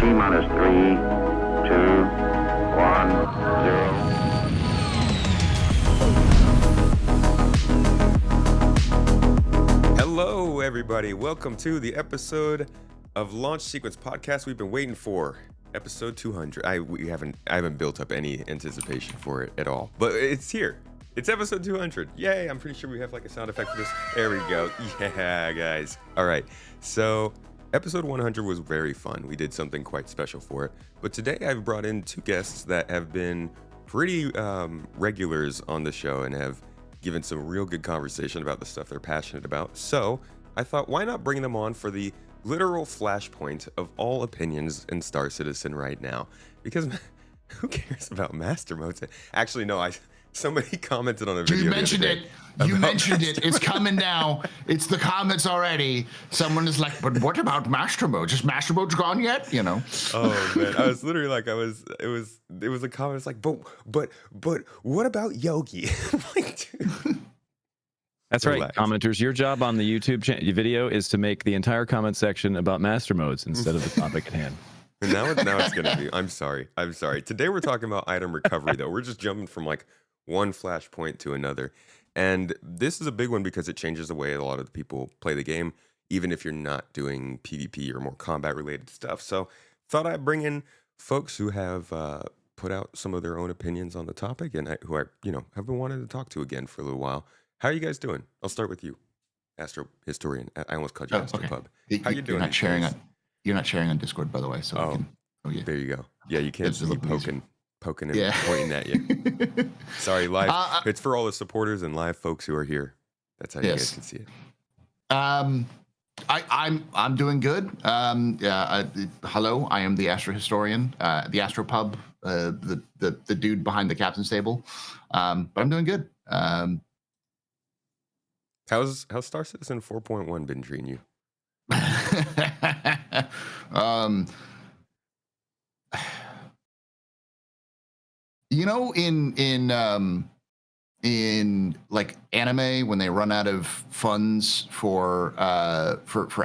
T-minus 3, 2, 1, 0. Hello, everybody. Welcome to the episode of Launch Sequence Podcast we've been waiting for. Episode 200. I haven't built up any anticipation for it at all, but it's here. It's episode 200. Yay! I'm pretty sure we have like a sound effect for this. There we go. Yeah, guys. All right. So episode 100 was very fun. We did something quite special for it. But today I've brought in two guests that have been pretty regulars on the show and have given some real good conversation about the stuff they're passionate about. So I thought, why not bring them on for the literal flashpoint of all opinions in Star Citizen right now? Because who cares about master modes? Actually, no, somebody commented on a video. You mentioned it. It's coming now. It's the comments already. Someone is like, but what about master mode? Is master mode gone yet? You know? Oh man, I was literally like, it was a comment. It's like, but what about Yogi? Like, dude. That's right, commenters. Your job on the YouTube video is to make the entire comment section about master modes instead of the topic at hand. And now it's gonna be. I'm sorry. Today we're talking about item recovery, though. We're just jumping from like one flashpoint to another, and this is a big one because it changes the way a lot of the people play the game, even if you're not doing PvP or more combat related stuff. So thought I'd bring in folks who have put out some of their own opinions on the topic, and who I have been wanting to talk to again for a little while. How are you guys doing? I'll start with you, AstroHistorian. I almost called you AstroPub. Okay. How you doing? You're not sharing on Discord, by the way. So yeah. There you go. Yeah, you can't be poking and pointing at you. Sorry, live. It's for all the supporters and live folks who are here. That's how you guys can see it. I'm doing good. Hello, I am the AstroHistorian, the AstroPub, the dude behind the captain's table. But I'm doing good. How's Star Citizen 4.1 been treating you? In like anime, when they run out of funds for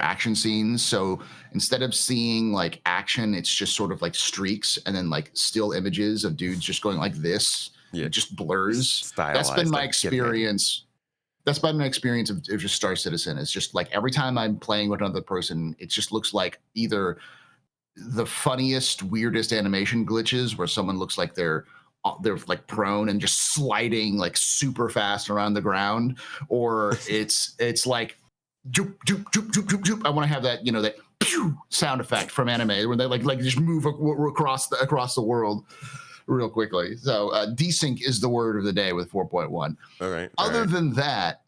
action scenes, so instead of seeing like action, it's just sort of like streaks and then like still images of dudes just going like this. Yeah, it just blurs. Stylized. That's been my experience. That's been my experience of just Star Citizen. It's just like every time I'm playing with another person, it just looks like either the funniest, weirdest animation glitches where someone looks like they're like prone and just sliding like super fast around the ground, or it's like joop, joop, joop, joop, joop, joop. I want to have that, that pew sound effect from anime where they like just move across the world real quickly. So desync is the word of the day with 4.1. All right. Other than that,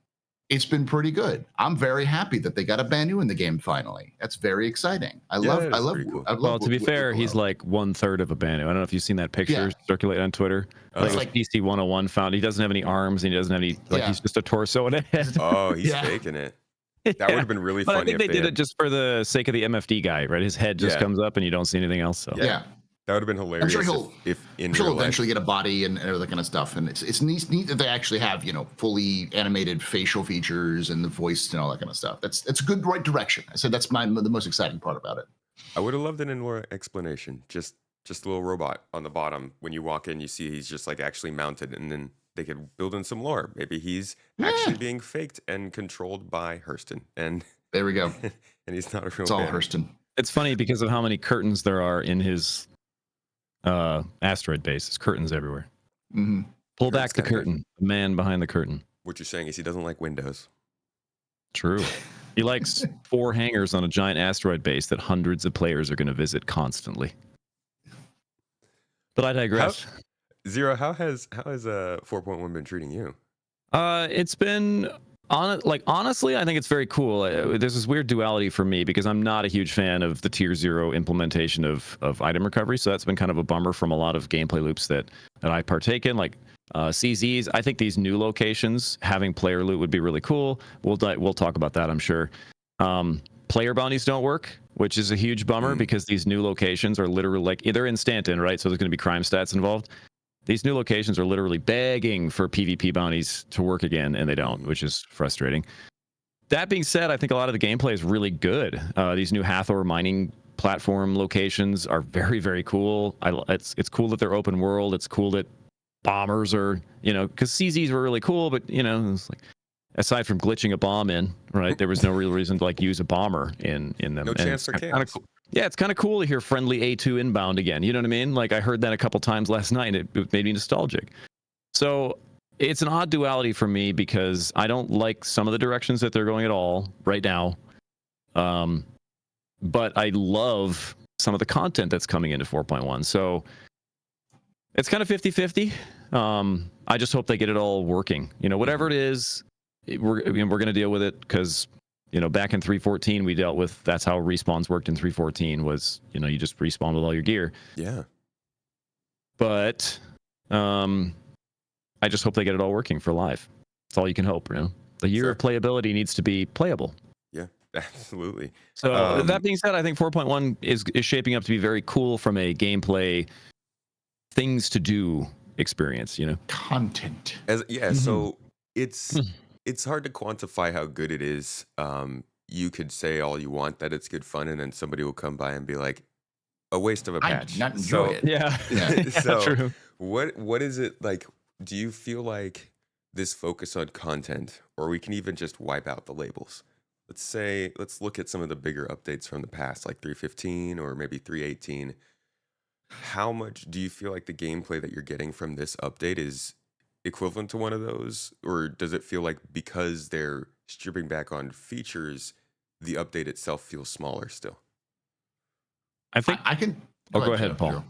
it's been pretty good. I'm very happy that they got a Banu in the game finally. That's very exciting. I love. Cool. Well, to be fair, he's like 1/3 of a Banu. I don't know if you've seen that picture circulate on Twitter. Like PC 101 found he doesn't have any arms and he doesn't have any he's just a torso and a head. Oh, he's faking it. That would have been really funny. I think they did it just for the sake of the MFD guy, right? His head just comes up and you don't see anything else. So yeah. That would have been hilarious. I'm sure he'll eventually get a body and all that kind of stuff. And it's neat that they actually have, fully animated facial features and the voice and all that kind of stuff. It's a good right direction. I said that's the most exciting part about it. I would have loved an in-lore explanation. Just a little robot on the bottom. When you walk in, you see he's just like actually mounted, and then they could build in some lore. Maybe he's actually being faked and controlled by Hurston. And there we go. And he's not a real It's all Hurston. It's funny because of how many curtains there are in his asteroid base. There's curtains everywhere. Mm-hmm. Pull back the curtain. The man behind the curtain. What you're saying is he doesn't like windows. True. He likes 4 hangars on a giant asteroid base that hundreds of players are going to visit constantly. But I digress. Zero, how has 4.1 been treating you? It's been honestly, I think it's very cool. There's this weird duality for me because I'm not a huge fan of the tier 0 implementation of item recovery. So that's been kind of a bummer from a lot of gameplay loops that I partake in, like CZs. I think these new locations having player loot would be really cool. We'll talk about that, I'm sure. Player bounties don't work, which is a huge bummer because these new locations are literally like they're in Stanton, right? So there's going to be crime stats involved. These new locations are literally begging for PvP bounties to work again, and they don't, which is frustrating. That being said, I think a lot of the gameplay is really good. These new Hathor mining platform locations are very, very cool. It's cool that they're open world. It's cool that bombers are, because CZs were really cool, but it's like, aside from glitching a bomb in, right, there was no real reason to like use a bomber in them. No And chance for chaos. cool. Yeah, it's kind of cool to hear friendly A2 inbound again. You know what I mean? Like I heard that a couple times last night. It made me nostalgic. So it's an odd duality for me because I don't like some of the directions that they're going at all right now. But I love some of the content that's coming into 4.1. So it's kind of 50-50. I just hope they get it all working. Whatever it is, we're going to deal with it because, back in 3.14, we dealt with, that's how respawns worked in 3.14 was, you just respawn with all your gear. Yeah. But I just hope they get it all working for live. That's all you can hope, The year of playability needs to be playable. Yeah, absolutely. So that being said, I think 4.1 is shaping up to be very cool from a gameplay things to do experience, Content. So it's hard to quantify how good it is. You could say all you want that it's good fun, and then somebody will come by and be like, a waste of a patch. I did not enjoy it. Yeah. So true. what is it like? Do you feel like this focus on content, or we can even just wipe out the labels? Let's look at some of the bigger updates from the past, like 3.15 or maybe 3.18. How much do you feel like the gameplay that you're getting from this update is equivalent to one of those? Or does it feel like because they're stripping back on features, the update itself feels smaller still? I think I can. Go ahead, Paul. Zero.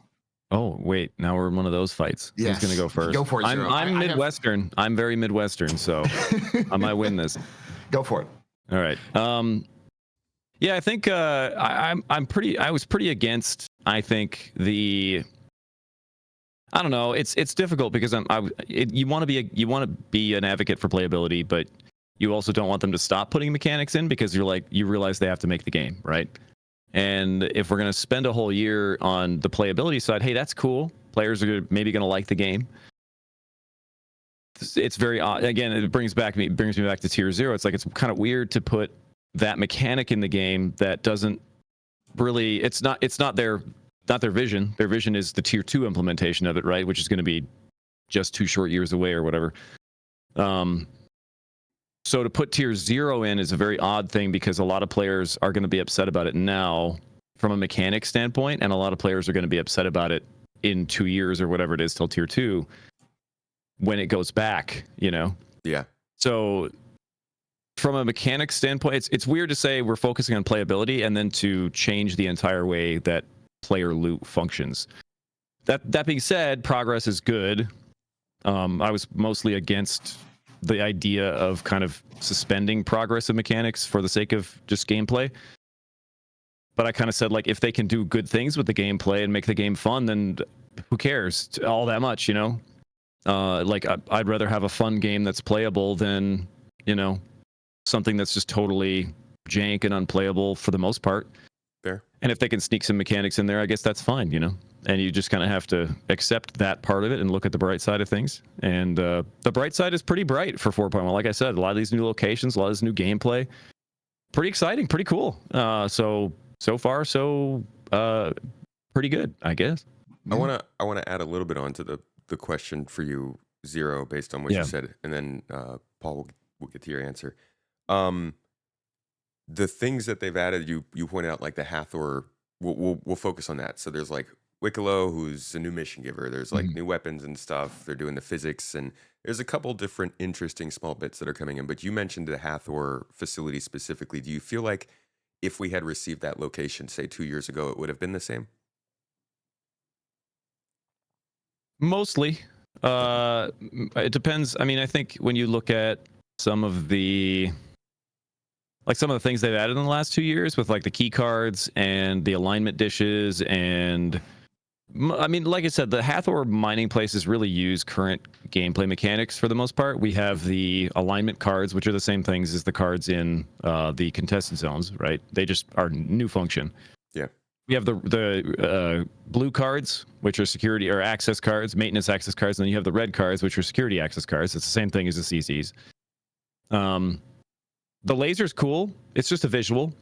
Oh, wait. Now we're in one of those fights. Yes. Who's going to go first? Go for it, Zero. I'm Midwestern. I'm very Midwestern, so I might win this. Go for it. All right. Yeah, I think I was pretty against. I think I don't know. It's difficult because you want to be an advocate for playability, but you also don't want them to stop putting mechanics in because you realize they have to make the game, right? And if we're going to spend a whole year on the playability side, hey, that's cool. Players are maybe going to like the game. It's very odd. Again, it brings me back to Tier 0. It's like it's kind of weird to put that mechanic in the game that doesn't really. It's not their vision. Their vision is the Tier 2 implementation of it, right? Which is going to be just 2 short years away or whatever. So to put Tier 0 in is a very odd thing because a lot of players are going to be upset about it now from a mechanic standpoint, and a lot of players are going to be upset about it in 2 years or whatever it is till Tier 2 when it goes back, Yeah. So from a mechanic standpoint, it's weird to say we're focusing on playability and then to change the entire way that player loot functions. That being said, progress is good. I was mostly against the idea of kind of suspending progress of mechanics for the sake of just gameplay. But I kind of said, like, if they can do good things with the gameplay and make the game fun, then who cares all that much, Like, I'd rather have a fun game that's playable than, something that's just totally jank and unplayable for the most part. Fair. And if they can sneak some mechanics in there, I guess that's fine, And you just kind of have to accept that part of it and look at the bright side of things. And the bright side is pretty bright for 4.1. Like I said, a lot of these new locations, a lot of this new gameplay, pretty exciting, pretty cool. So far, pretty good, I guess. I wanna add a little bit onto the question for you, Zero, based on what you said, and then Paul will get to your answer. The things that they've added, you pointed out, like the Hathor. We'll focus on that. So there's like Wicklow, who's a new mission giver. There's like new weapons and stuff. They're doing the physics, and there's a couple different interesting small bits that are coming in. But you mentioned the Hathor facility specifically. Do you feel like if we had received that location, say 2 years ago, it would have been the same? Mostly. It depends. I mean, I think when you look at some of the things they've added in the last 2 years with like the key cards and the alignment dishes, and I mean, like I said, the Hathor mining places really use current gameplay mechanics for the most part. We have the alignment cards, which are the same things as the cards in the contested zones, right? They just are new function. Yeah. We have the blue cards, which are security or access cards, maintenance access cards, and then you have the red cards, which are security access cards. It's the same thing as the CCs. The laser's cool. It's just a visual.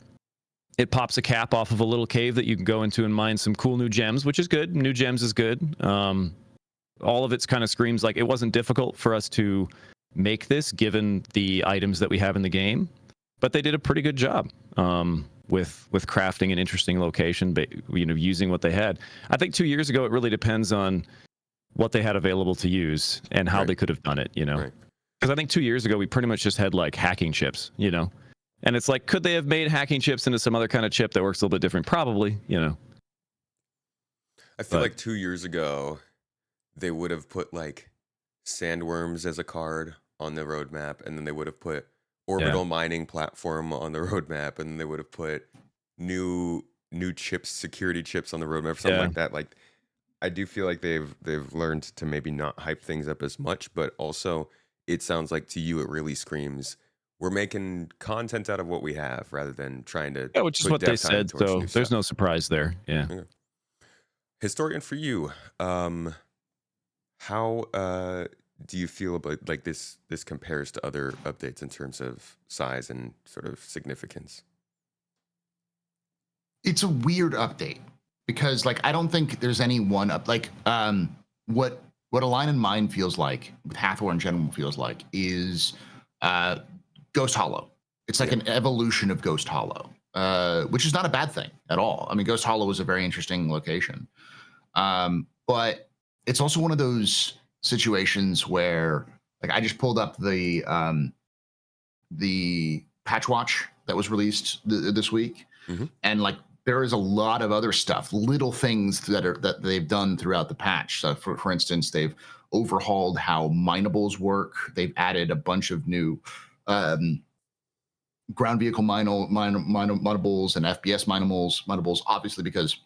It pops a cap off of a little cave that you can go into and mine some cool new gems, which is good. New gems is good. All of it's kind of screams like it wasn't difficult for us to make this given the items that we have in the game, but they did a pretty good job with crafting an interesting location, using what they had. I think 2 years ago, it really depends on what they had available to use and how they could have done it, Right. Because I think 2 years ago, we pretty much just had like hacking chips, And it's like, could they have made hacking chips into some other kind of chip that works a little bit different? Probably, I feel like 2 years ago, they would have put like sandworms as a card on the roadmap, and then they would have put orbital mining platform on the roadmap, and then they would have put new chips, security chips on the roadmap, something like that. Like, I do feel like they've learned to maybe not hype things up as much, but also it sounds like to you it really screams we're making content out of what we have rather than trying to which is put what they depth time said. towards So new there's stuff. no surprise there. Yeah. Okay. Historian, for you, how do you feel about like this compares to other updates in terms of size and sort of significance? It's a weird update because like I don't think there's any one up like what Align and Mine feels like, with Hathor in general feels like, is Ghost Hollow. It's like an evolution of Ghost Hollow, which is not a bad thing at all. I mean, Ghost Hollow is a very interesting location, but it's also one of those situations where, like, I just pulled up the patch watch that was released this week, and like there is a lot of other stuff, little things that they've done throughout the patch. So, for instance, they've overhauled how minables work. They've added a bunch of new ground vehicle minables and FPS minables, obviously because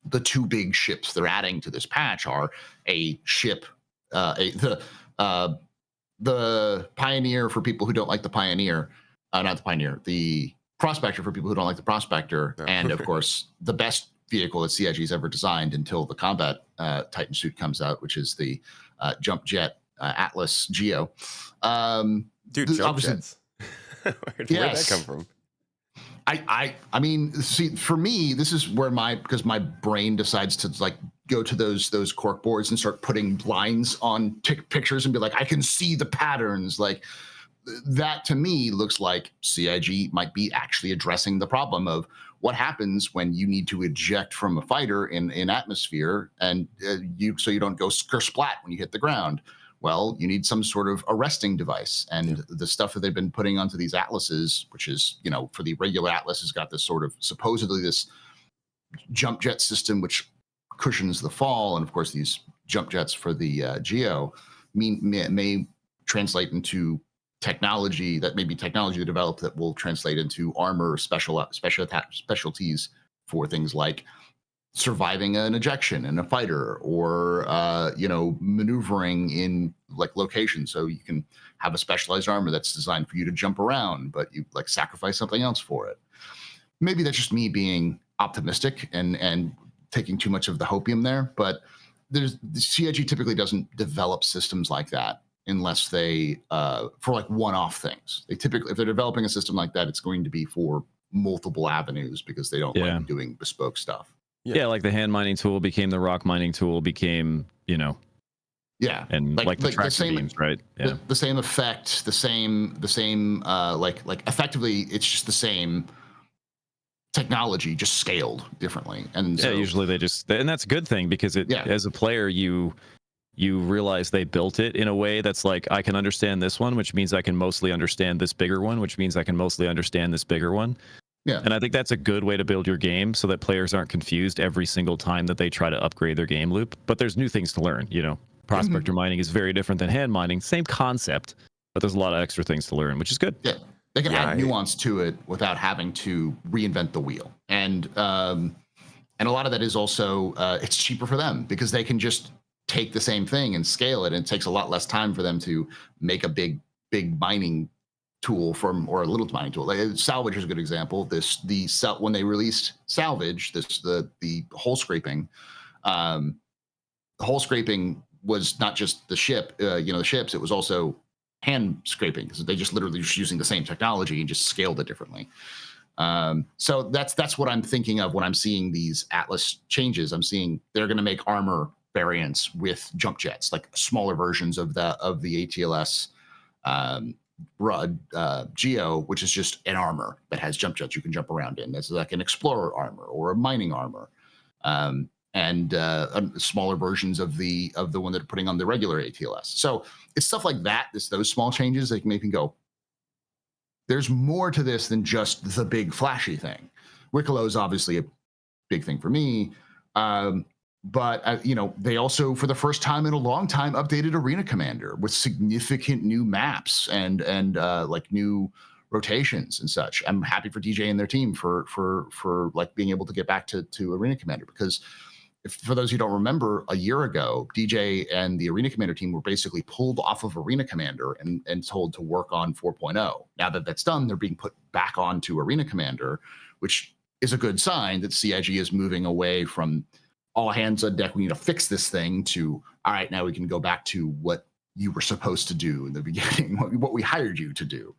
the two big ships they're adding to this patch are a ship, the Pioneer for people who don't like the Pioneer, not the Pioneer, the Prospector for people who don't like the Prospector, and of course the best vehicle that CIG's ever designed until the combat Titan suit comes out, which is the Jump Jet Atlas Geo. Dude, jump jets. Where'd that come from? I mean, see, for me, this is where because my brain decides to like go to those cork boards and start putting lines on pictures and be like, I can see the patterns. Like, that to me looks like CIG might be actually addressing the problem of what happens when you need to eject from a fighter in atmosphere, and so you don't go splat when you hit the ground. Well, you need some sort of arresting device, and the stuff that they've been putting onto these atlases, which is, for the regular atlas, has got this sort of supposedly this jump jet system which cushions the fall, and of course these jump jets for the Geo may translate into technology that developed that will translate into armor specialties for things like surviving an ejection in a fighter, or maneuvering in like locations, so you can have a specialized armor that's designed for you to jump around, but you like sacrifice something else for it. Maybe that's just me being optimistic and taking too much of the hopium there, but the CIG typically doesn't develop systems like that unless they for like one-off things. They typically, if they're developing a system like that, it's going to be for multiple avenues because they don't like doing bespoke stuff. Yeah, like the hand mining tool became the rock mining tool, became, and like the traction beams, right? Yeah. The same effect, the same like effectively it's just the same technology, just scaled differently. And so, usually and that's a good thing because as a player, you realize they built it in a way that's like, I can understand this one, which means I can mostly understand this bigger one, which means I can mostly understand this bigger one. Yeah. And I think that's a good way to build your game so that players aren't confused every single time that they try to upgrade their game loop. But there's new things to learn, Prospector mining is very different than hand mining. Same concept, but there's a lot of extra things to learn, which is good. Yeah. They can add nuance to it without having to reinvent the wheel. And a lot of that is also, it's cheaper for them because they can just take the same thing and scale it. And it takes a lot less time for them to make a big mining tool or a little mining tool. Like, salvage is a good example. When they released salvage, the hole scraping, was not just the ship, the ships. It was also hand scraping because they just literally just using the same technology and just scaled it differently. So that's what I'm thinking of when I'm seeing these Atlas changes. I'm seeing they're going to make armor variants with jump jets, like smaller versions of the ATLS Geo, which is just an armor that has jump jets you can jump around in. That's like an explorer armor or a mining armor, and smaller versions of the one that are putting on the regular ATLS. So it's stuff like that. It's those small changes that can make me go, there's more to this than just the big flashy thing. Wicklow is obviously a big thing for me. But they also, for the first time in a long time, updated Arena Commander with significant new maps and like new rotations and such. I'm happy for DJ and their team for like being able to get back to Arena Commander, because for those who don't remember, a year ago, DJ and the Arena Commander team were basically pulled off of Arena Commander and told to work on 4.0. Now that that's done, they're being put back onto Arena Commander, which is a good sign that CIG is moving away from all hands on deck, we need to fix this thing, to, all right, now we can go back to what you were supposed to do in the beginning, what we hired you to do.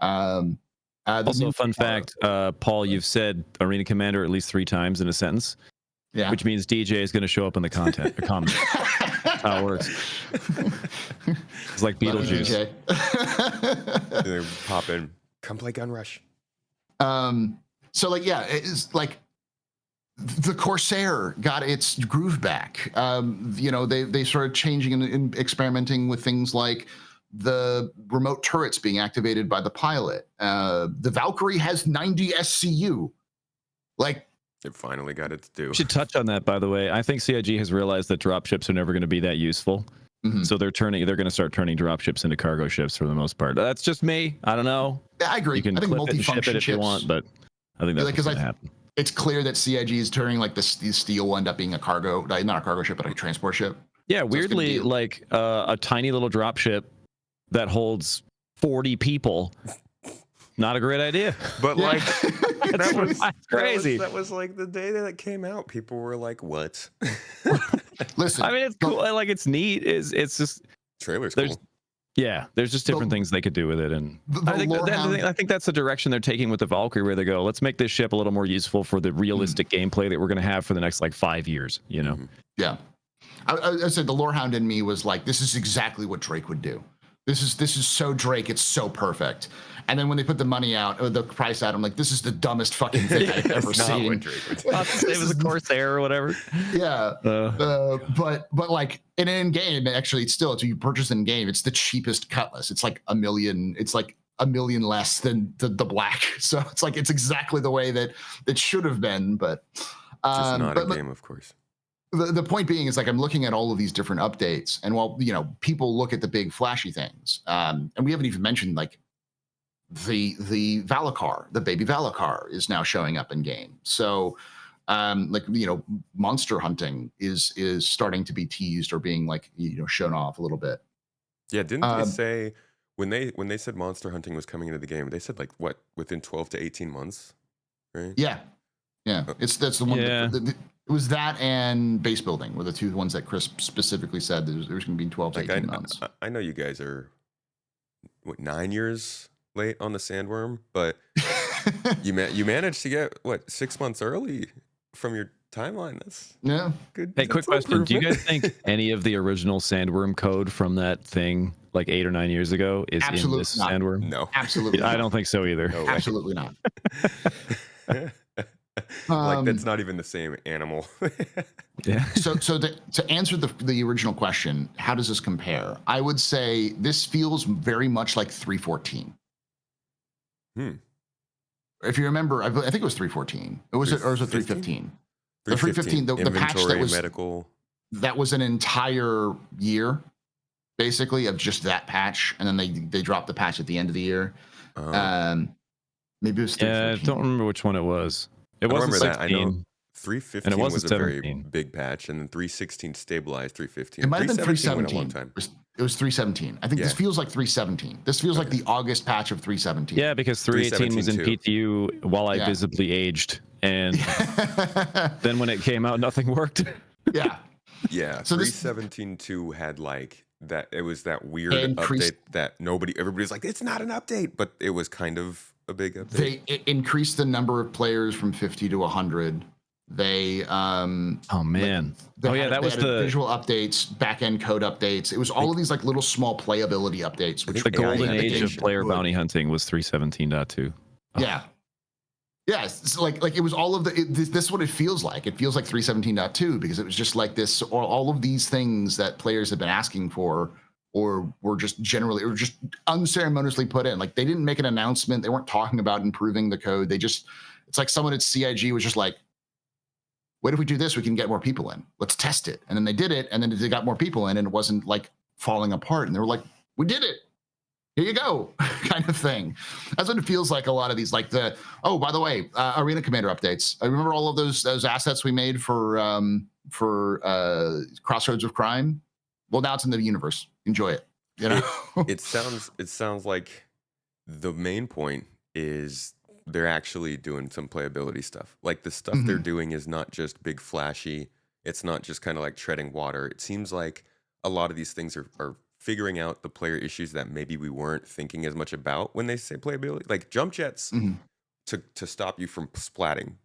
Also, fun fact, Paul, you've said Arena Commander at least 3 times in a sentence. Yeah. Which means DJ is going to show up in the content, the comments. That's how it works. It's like Beetlejuice. They pop in, come play Gun Rush. So like, yeah, it's like the Corsair got its groove back. They started changing and experimenting with things like the remote turrets being activated by the pilot. The Valkyrie has 90 SCU. Like, it finally got its due. We should touch on that, by the way. I think CIG has realized that dropships are never going to be that useful. Mm-hmm. So they're going to start turning dropships into cargo ships for the most part. That's just me. I don't know. Yeah, I agree. You can clip it and ship it if you want, but I think that's going to happen. It's clear that CIG is turning like the steel will end up being a cargo, not a cargo ship, but a transport ship. Yeah, so weirdly, like a tiny little dropship that holds 40 people. Not a great idea. But like, that was crazy. That was like the day that it came out. People were like, "What?" Listen, I mean, it's cool. Like, it's neat. It's just trailer's cool. Yeah, there's just different things they could do with it, and I think that's the direction they're taking with the Valkyrie, where they go, let's make this ship a little more useful for the realistic gameplay that we're going to have for the next like 5 years. You know? Yeah, I said the lorehound in me was like, this is exactly what Drake would do. This is so Drake. It's so perfect. And then when they put the money out or the price out, I'm like, this is the dumbest fucking thing I've ever seen. It was a Corsair or whatever. Yeah. But like in game, actually, it's you purchase in game, it's the cheapest cutlass. It's like $1 million. It's like $1 million less than the black. So it's like, it's exactly the way that it should have been. But just not a game, of course. The point being is, like, I'm looking at all of these different updates, and while people look at the big flashy things, and we haven't even mentioned like the Valacar, the baby Valacar is now showing up in game. So monster hunting is starting to be teased or being like shown off a little bit. Yeah, didn't they say when they said monster hunting was coming into the game, they said like what, within 12 to 18 months, right? Yeah. That's the one. Yeah. It was that and base building were the two ones that Chris specifically said there's going to be 12 to 18 months. I know you guys are 9 years late on the Sandworm, but you managed to get 6 months early from your timeline. That's good. Hey, quick question: do you guys think any of the original Sandworm code from that thing like 8 or 9 years ago is in this Sandworm? No, absolutely. I don't think so either. No absolutely not. Like, that's not even the same animal. Yeah. So to answer the original question, how does this compare? I would say this feels very much like 3.14. If you remember, I think it was 3.14. Or was it 3.15? The 3.15, the patch that was medical. That was an entire year, basically, of just that patch, and then they dropped the patch at the end of the year. Maybe it was 3.14. Yeah, I don't remember which one it was. It wasn't 16. I know 3.15 was a 17. very big patch, and then 3.16 stabilized 3.15. It might have been 3.17. Went a long time. It was 3.17. I think this feels like 3.17. This feels like the August patch of 3.17. Yeah, because 3.18 was in PTU while I visibly aged, and then when it came out, nothing worked. Yeah. So 3.17.2 had like that. It was that weird update that everybody's like, it's not an update, but it was kind of a big update? They increased the number of players from 50 to 100. They Oh man. that was the visual updates, back end code updates. It was all of these like little small playability updates, which The golden AI age of should player would. bounty hunting was 317.2. Yeah. Yeah, it's like it was all of this is what it feels like. It feels like 317.2 because it was just like this, or all of these things that players have been asking for, or were just unceremoniously put in. Like they didn't make an announcement. They weren't talking about improving the code. It's like someone at CIG was just like, what if we do this? We can get more people in. Let's test it. And then they did it, and then they got more people in, and it wasn't like falling apart. And they were like, we did it. Here you go, kind of thing. That's what it feels like. A lot of these, like by the way, Arena Commander updates. I remember all of those assets we made for Crossroads of Crime. Well, now it's in the universe. Enjoy it. You know, it sounds like the main point is they're actually doing some playability stuff. Like the stuff they're doing is not just big flashy. It's not just kind of like treading water. It seems like a lot of these things are figuring out the player issues that maybe we weren't thinking as much about when they say playability. Like jump jets to stop you from splatting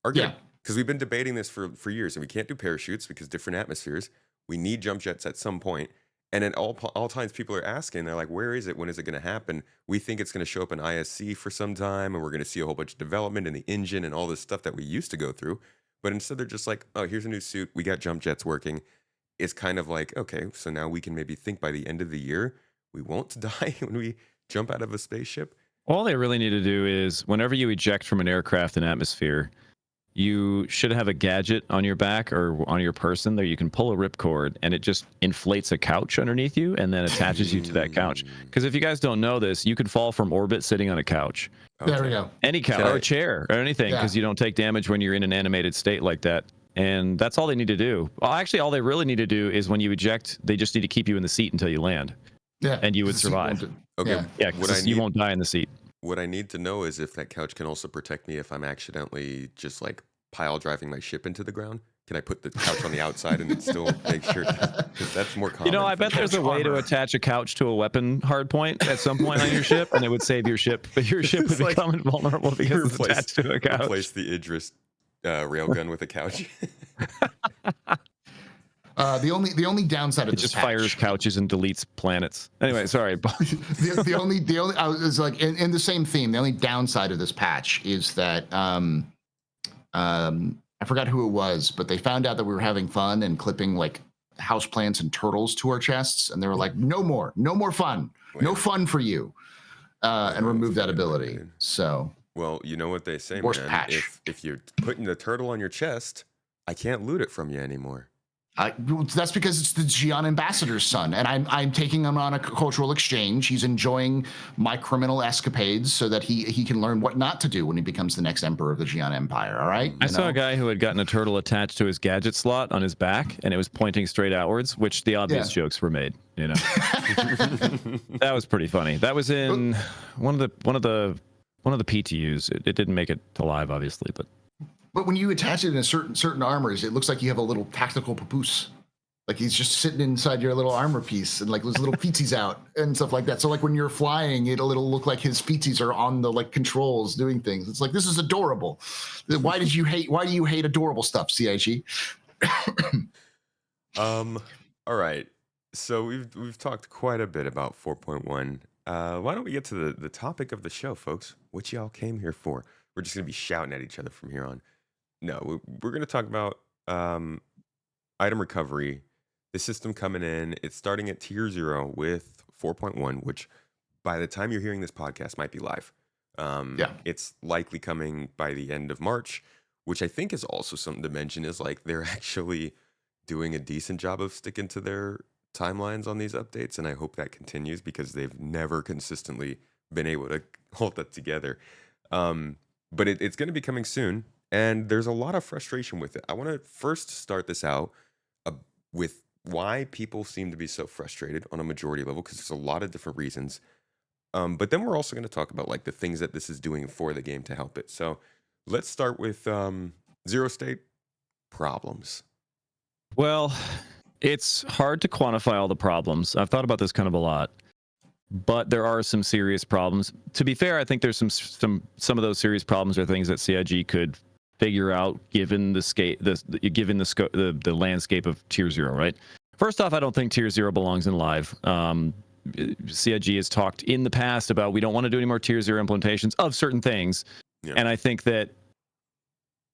are good. Because we've been debating this for years, and we can't do parachutes because different atmospheres. We need jump jets at some point. And at all times, people are asking, they're like, where is it? When is it going to happen? We think it's going to show up in ISC for some time, and we're going to see a whole bunch of development in the engine and all this stuff that we used to go through. But instead, they're just like, oh, here's a new suit. We got jump jets working. It's kind of like, okay, so now we can maybe think by the end of the year, we won't die when we jump out of a spaceship. All they really need to do is whenever you eject from an aircraft in atmosphere, you should have a gadget on your back or on your person there. You can pull a ripcord and it just inflates a couch underneath you and then attaches you to that couch. Because if you guys don't know this, you could fall from orbit sitting on a couch. Okay. There we go. Any couch or a chair or anything, because you don't take damage when you're in an animated state like that. And that's all they need to do. Well, actually, all they really need to do is when you eject, they just need to keep you in the seat until you land. Yeah. And you would survive. Okay. Yeah, you won't die in the seat. What I need to know is if that couch can also protect me if I'm accidentally just like pile driving my ship into the ground. Can I put the couch on the outside and it still make sure? Because that's more common. You know, I bet there's a way to attach a couch to a weapon hardpoint at some point on your ship, and it would save your ship. But your ship would become invulnerable because it's attached to a couch. Replace the Idris railgun with a couch. The only downside of it this just patch, fires couches and deletes planets. Anyway, sorry. the only I was like in the same theme. The only downside of this patch is that I forgot who it was, but they found out that we were having fun and clipping like houseplants and turtles to our chests, and they were like, no more fun, no fun for you, and remove that ability. So, well, you know what they say, worst man. patch. If you're putting the turtle on your chest, I can't loot it from you anymore. That's because it's the Xi'an ambassador's son, and I'm taking him on a cultural exchange. He's enjoying my criminal escapades so that he can learn what not to do when he becomes the next emperor of the Xi'an Empire. All right. I saw a guy who had gotten a turtle attached to his gadget slot on his back, and it was pointing straight outwards, which the obvious jokes were made. You know, that was pretty funny. That was in one of the PTUs. It didn't make it to live, obviously, but. But when you attach it in a certain armors, it looks like you have a little tactical papoose. Like he's just sitting inside your little armor piece, and like those little feetsies out and stuff like that. So like when you're flying, it'll look like his feetsies are on the like controls doing things. It's like, this is adorable. Why do you hate adorable stuff, CIG? All right. So we've talked quite a bit about 4.1. Why don't we get to the topic of the show, folks? What y'all came here for? We're just gonna be shouting at each other from here on. No, we're going to talk about item recovery, the system coming in. It's starting at tier 0 with 4.1, which by the time you're hearing this podcast might be live. It's likely coming by the end of March, which I think is also something to mention is like they're actually doing a decent job of sticking to their timelines on these updates. And I hope that continues because they've never consistently been able to hold that together. But it's going to be coming soon. And there's a lot of frustration with it. I want to first start this out with why people seem to be so frustrated on a majority level, because there's a lot of different reasons. But then we're also going to talk about like the things that this is doing for the game to help it. So let's start with XeroState problems. Well, it's hard to quantify all the problems. I've thought about this kind of a lot. but there are some serious problems. To be fair, I think there's some of those serious problems are things that CIG could figure out given the scope, the landscape of Tier 0, right? First off, I don't think Tier 0 belongs in live. CIG has talked in the past about we don't want to do any more Tier 0 implementations of certain things. Yeah. And I think that,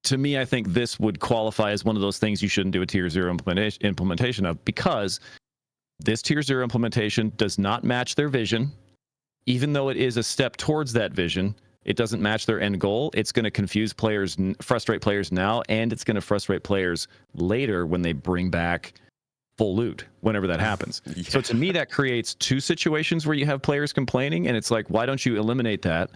to me, I think this would qualify as one of those things you shouldn't do a Tier 0 implementation of, because this Tier 0 implementation does not match their vision. Even though it is a step towards that vision, it doesn't match their end goal. It's going to confuse players, frustrate players now, and it's going to frustrate players later when they bring back full loot, whenever that happens. Yeah. So to me, that creates two situations where you have players complaining, and it's like, why don't you eliminate that?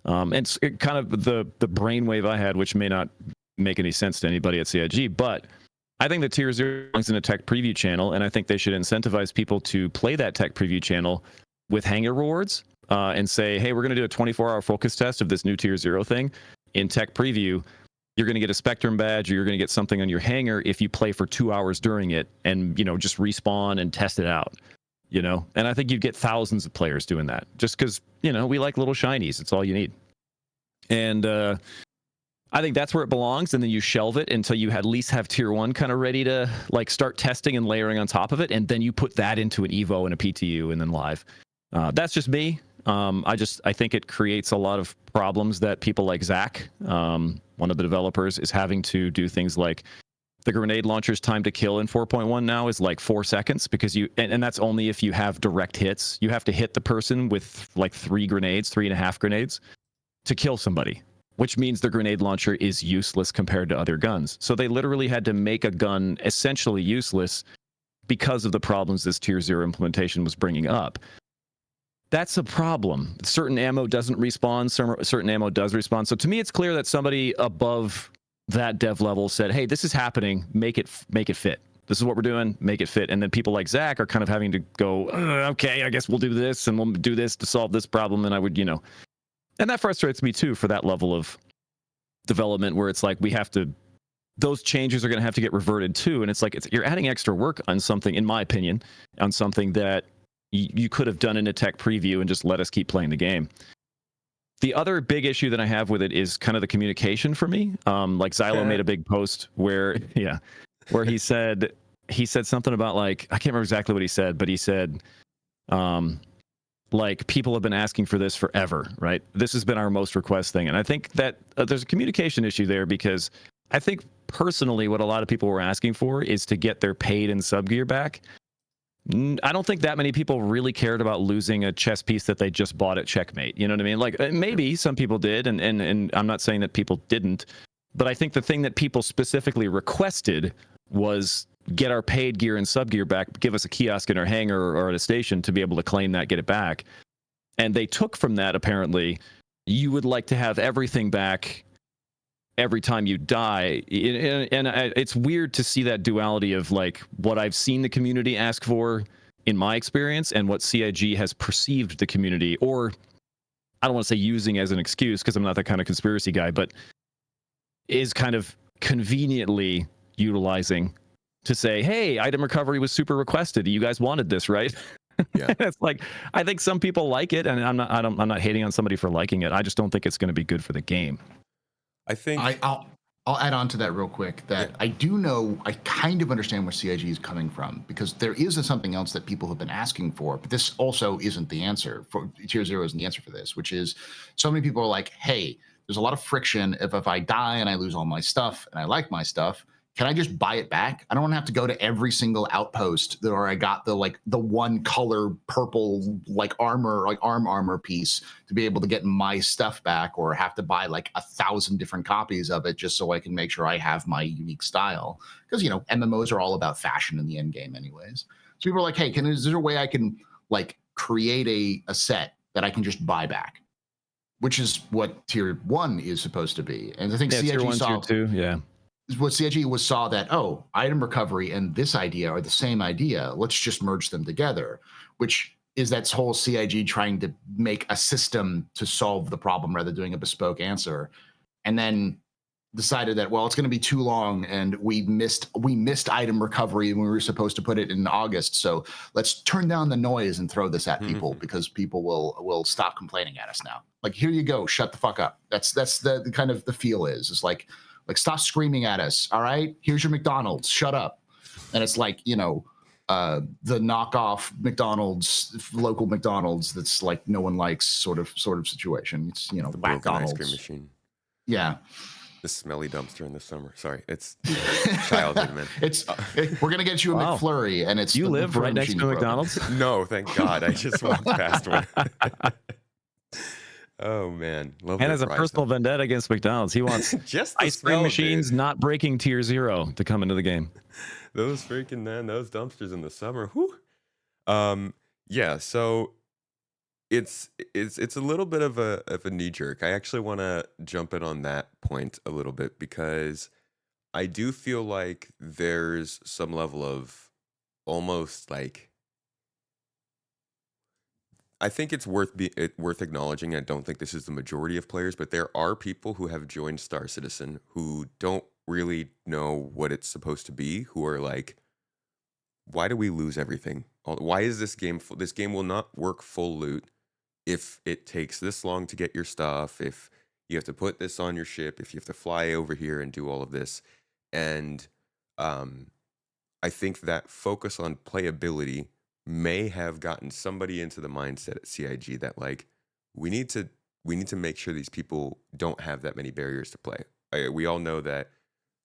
It's kind of the brainwave I had, which may not make any sense to anybody at CIG, but I think the Tier 0 belongs in a tech preview channel, and I think they should incentivize people to play that tech preview channel with hanger rewards, and say, hey, we're going to do a 24-hour focus test of this new Tier 0 thing in tech preview. You're going to get a Spectrum badge, or you're going to get something on your hanger if you play for 2 hours during it and, just respawn and test it out, And I think you'd get thousands of players doing that just because, we like little shinies. It's all you need. And I think that's where it belongs. And then you shelve it until you at least have Tier 1 kind of ready to start testing and layering on top of it. And then you put that into an Evo and a PTU and then live. That's just me. I think it creates a lot of problems that people like Zach, one of the developers, is having to do things like the grenade launcher's time to kill in 4.1 now is 4 seconds, because and that's only if you have direct hits. You have to hit the person with 3 grenades, 3.5 grenades to kill somebody, which means the grenade launcher is useless compared to other guns. So they literally had to make a gun essentially useless because of the problems this Tier 0 implementation was bringing up. That's a problem. Certain ammo doesn't respawn, certain ammo does respawn. So to me, it's clear that somebody above that dev level said, hey, this is happening, make it fit. This is what we're doing, make it fit. And then people like Zach are kind of having to go, okay, I guess we'll do this, and we'll do this to solve this problem. And I would, and that frustrates me too, for that level of development where it's like those changes are going to have to get reverted to. And it's like, you're adding extra work on something, in my opinion, on something that you could have done in a tech preview and just let us keep playing the game. The other big issue that I have with it is kind of the communication for me. Xylo made a big post where he said something about I can't remember exactly what he said, but he said, people have been asking for this forever, right? This has been our most request thing. And I think that there's a communication issue there, because I think personally what a lot of people were asking for is to get their paid and sub gear back. I don't think that many people really cared about losing a chess piece that they just bought at Checkmate. You know what I mean? Maybe some people did, and I'm not saying that people didn't, but I think the thing that people specifically requested was get our paid gear and sub gear back, give us a kiosk in our hangar or at a station to be able to claim that, get it back. And they took from that, apparently, you would like to have everything back every time you die. And it's weird to see that duality of what I've seen the community ask for in my experience and what CIG has perceived the community, or I don't want to say using as an excuse, because I'm not that kind of conspiracy guy, but is kind of conveniently utilizing to say, hey, item recovery was super requested. You guys wanted this, right? Yeah. It's I think some people like it, and I'm not hating on somebody for liking it. I just don't think it's going to be good for the game. I think I'll add on to that real quick, that I do know, I kind of understand where CIG is coming from, because there is something else that people have been asking for, but this also isn't the answer. For Tier 0 isn't the answer for this, which is, so many people are like, hey, there's a lot of friction if I die and I lose all my stuff and I like my stuff, can I just buy it back? I don't want to have to go to every single outpost where I got the one color purple armor, arm armor piece to be able to get my stuff back, or have to buy 1,000 different copies of it just so I can make sure I have my unique style. Because MMOs are all about fashion in the end game anyways. So people are like, hey, is there a way I can create a set that I can just buy back? Which is what Tier 1 is supposed to be. And I think CIG Tier 1, saw Tier 2, yeah. What CIG saw that, item recovery and this idea are the same idea. Let's just merge them together, which is that whole CIG trying to make a system to solve the problem rather than doing a bespoke answer. And then decided that, well, it's going to be too long, and we missed item recovery when we were supposed to put it in August. So let's turn down the noise and throw this at people because people will stop complaining at us now. Like, here you go, shut the fuck up. That's the kind of the feel is. It's like stop screaming at us. All right, here's your McDonald's, shut up. And it's like, you know, the knockoff McDonald's, local McDonald's that's like no one likes sort of situation. It's, you know, the broken McDonald's ice cream machine. Yeah. The smelly dumpster in the summer. Sorry, it's childhood, man. We're gonna get you a McFlurry, and it's you live right next to McDonald's. No, thank God. I just walked past one. Oh man, and as a personal vendetta against McDonald's, he wants just ice cream machines not breaking tier 0 to come into the game. Those freaking those dumpsters in the summer. Whew. Yeah. So it's a little bit of a knee jerk. I actually want to jump in on that point a little bit because I do feel like there's some level of almost like, I think it's worth acknowledging. I don't think this is the majority of players, but there are people who have joined Star Citizen who don't really know what it's supposed to be, who are like, why do we lose everything? Why is this game this game will not work full loot if it takes this long to get your stuff, if you have to put this on your ship, if you have to fly over here and do all of this. And I think that focus on playability may have gotten somebody into the mindset at CIG that like we need to make sure these people don't have that many barriers to play. We all know that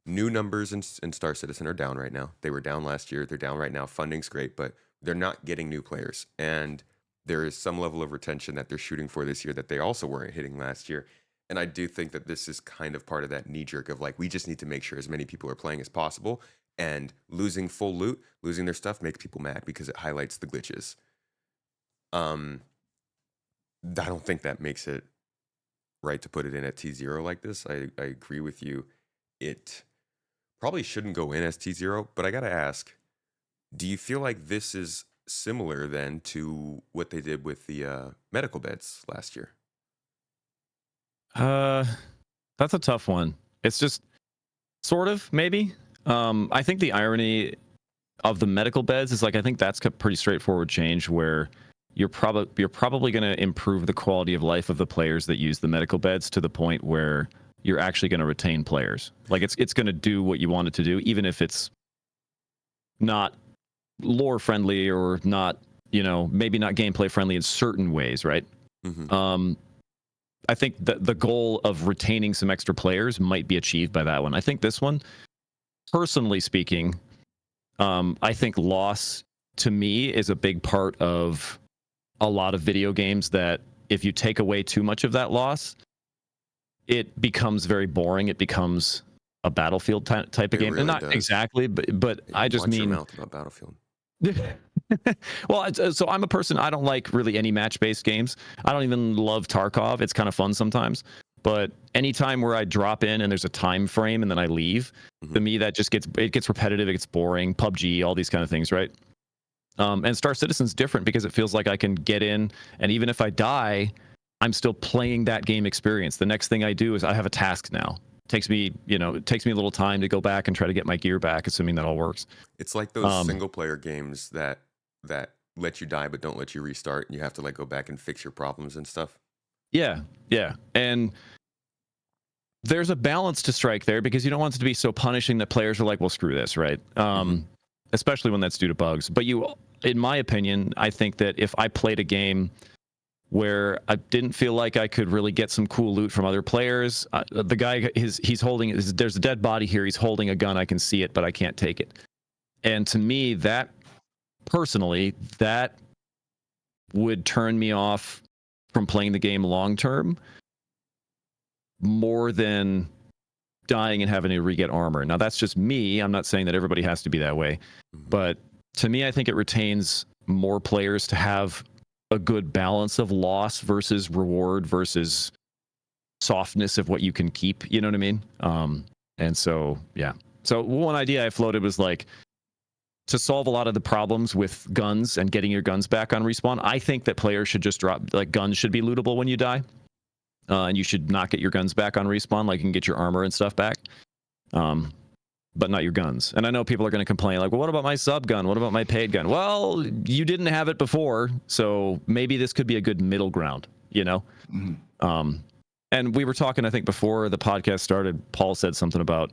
new numbers in Star Citizen are down right now. They were down last year. They're down right now. Funding's great, but they're not getting new players. And there is some level of retention that they're shooting for this year that they also weren't hitting last year. And I do think that this is kind of part of that knee jerk of like, we just need to make sure as many people are playing as possible, and losing full loot, losing their stuff makes people mad because it highlights the glitches. I don't think that makes it right to put it in at T0 like this. I agree with you. It probably shouldn't go in as T0, but I got to ask, do you feel like this is similar then to what they did with the medical beds last year? That's a tough one. It's just sort of, maybe. I think the irony of the medical beds is like, I think that's a pretty straightforward change where you're probably going to improve the quality of life of the players that use the medical beds to the point where you're actually going to retain players. Like it's going to do what you want it to do, even if it's not lore friendly or not, you know, maybe not gameplay friendly in certain ways, right? Mm-hmm. I think that the goal of retaining some extra players might be achieved by that one. I think this one, personally speaking, I think loss to me is a big part of a lot of video games that if you take away too much of that loss, it becomes very boring. It becomes a Battlefield type of game. Really and not does. Exactly, but I just Watch mean... your mouth about Battlefield. Well, so I'm a person, I don't like really any match-based games. I don't even love Tarkov. It's kind of fun sometimes. But anytime where I drop in and there's a time frame and then I leave, to me that just gets repetitive, it gets boring. PUBG, all these kind of things, right? And Star Citizen's different because it feels like I can get in, and even if I die, I'm still playing that game experience. The next thing I do is I have a task now. It takes me a little time to go back and try to get my gear back, assuming that all works. It's like those single player games that let you die but don't let you restart, and you have to like go back and fix your problems and stuff. Yeah. And there's a balance to strike there because you don't want it to be so punishing that players are like, well, screw this, right? Especially when that's due to bugs. But in my opinion, I think that if I played a game where I didn't feel like I could really get some cool loot from other players, the guy, he's holding, there's a dead body here, he's holding a gun, I can see it, but I can't take it. And to me, that would turn me off from playing the game long term more than dying and having to re-get armor. Now, that's just me. I'm not saying that everybody has to be that way. But to me, I think it retains more players to have a good balance of loss versus reward versus softness of what you can keep. You know what I mean? And so, yeah. So one idea I floated was like, to solve a lot of the problems with guns and getting your guns back on respawn, I think that players should just drop, like, guns should be lootable when you die. and you should not get your guns back on respawn. Like you can get your armor and stuff back, but not your guns. And I know people are going to complain, like, well, what about my sub gun? What about my paid gun? Well, you didn't have it before, so maybe this could be a good middle ground, you know? Mm-hmm. And we were talking, I think, before the podcast started, Paul said something about,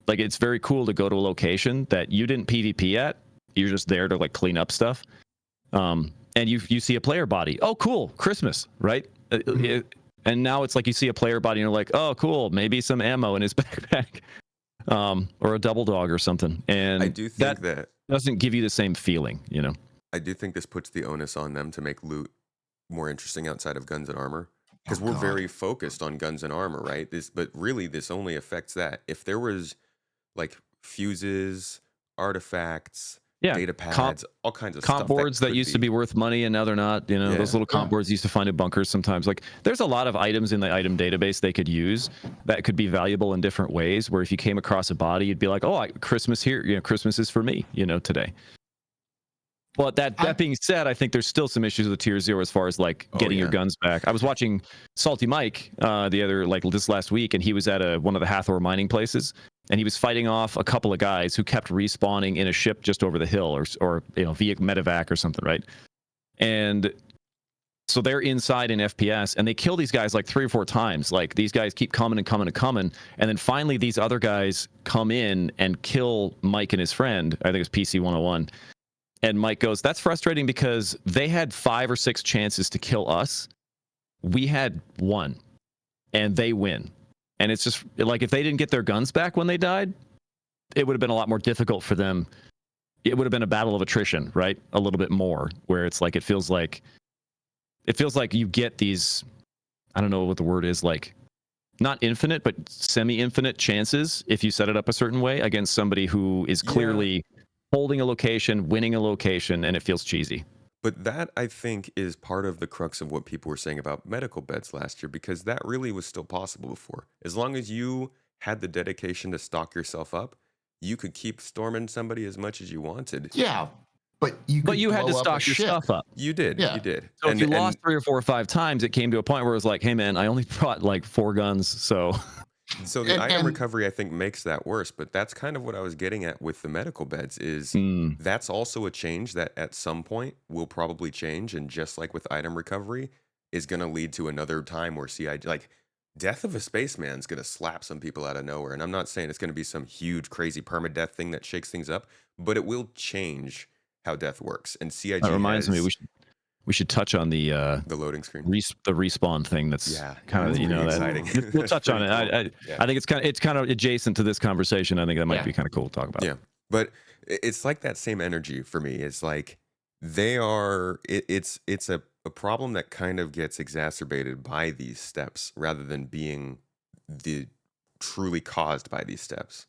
like, it's very cool to go to a location that you didn't PvP at. You're just there to, like, clean up stuff. And you see a player body. Oh, cool. Christmas, right? And now it's like you see a player body and you're like, oh, cool. Maybe some ammo in his backpack. Or a double dog or something. And I do think that doesn't give you the same feeling, you know? I do think this puts the onus on them to make loot more interesting outside of guns and armor. Because we're very focused on guns and armor, right? But really, this only affects that. If there was like fuses, artifacts, data pads, all kinds of comp stuff. Boards that used to be worth money and now they're not. You know, those little comp boards used to find in bunkers sometimes. Like, there's a lot of items in the item database they could use that could be valuable in different ways. Where if you came across a body, you'd be like, oh, Christmas here. You know, Christmas is for me. You know, today. But that being said, I think there's still some issues with Tier 0 as far as like getting your guns back. I was watching Salty Mike this last week, and he was at one of the Hathor mining places, and he was fighting off a couple of guys who kept respawning in a ship just over the hill, or you know, via medevac or something, right? And so they're inside in FPS, and they kill these guys like 3 or 4 times. Like, these guys keep coming and coming and coming, and then finally these other guys come in and kill Mike and his friend. I think it's PC 101. And Mike goes, that's frustrating because they had 5 or 6 chances to kill us. We had 1, and they win. And it's just like, if they didn't get their guns back when they died, it would have been a lot more difficult for them. It would have been a battle of attrition, right? A little bit more, where it's like, it feels like you get these, I don't know what the word is, like, not infinite, but semi-infinite chances if you set it up a certain way against somebody who is clearly holding a location, winning a location, and it feels cheesy. But that, I think, is part of the crux of what people were saying about medical beds last year, because that really was still possible before. As long as you had the dedication to stock yourself up, you could keep storming somebody as much as you wanted. Yeah, but you had to stock your stuff up. You did. You did. So if you lost 3 or 4 or 5 times, it came to a point where it was like, hey, man, I only brought like 4 guns, so... So the item recovery, I think, makes that worse, but that's kind of what I was getting at with the medical beds is that's also a change that at some point will probably change, and just like with item recovery is going to lead to another time where CIG, like death of a spaceman's going to slap some people out of nowhere, and I'm not saying it's going to be some huge crazy permadeath thing that shakes things up, but it will change how death works, and CIG that reminds me, we should touch on the loading screen, the respawn thing. That's kind of, you know, exciting. We'll touch on it. Cool. I think it's kind of adjacent to this conversation. I think that might be kind of cool to talk about. Yeah, but it's like that same energy for me. It's like they are. It's a problem that kind of gets exacerbated by these steps rather than being truly caused by these steps.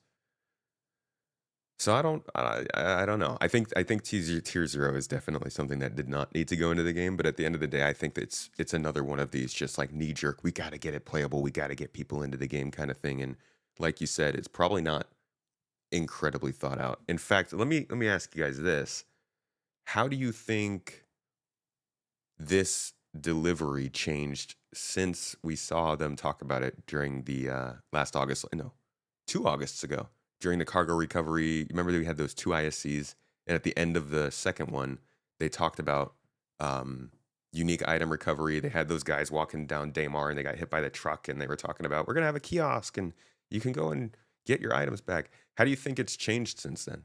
So I don't know. I think Tier 0 is definitely something that did not need to go into the game, but at the end of the day, I think that it's another one of these just like knee jerk, we got to get it playable, we got to get people into the game kind of thing. And like you said, it's probably not incredibly thought out. In fact, let me ask you guys this. How do you think this delivery changed since we saw them talk about it during the last August? No, 2 Augusts ago. During the cargo recovery, remember that we had those 2 ISCs, and at the end of the second one, they talked about unique item recovery. They had those guys walking down Daymar, and they got hit by the truck, and they were talking about, we're going to have a kiosk, and you can go and get your items back. How do you think it's changed since then?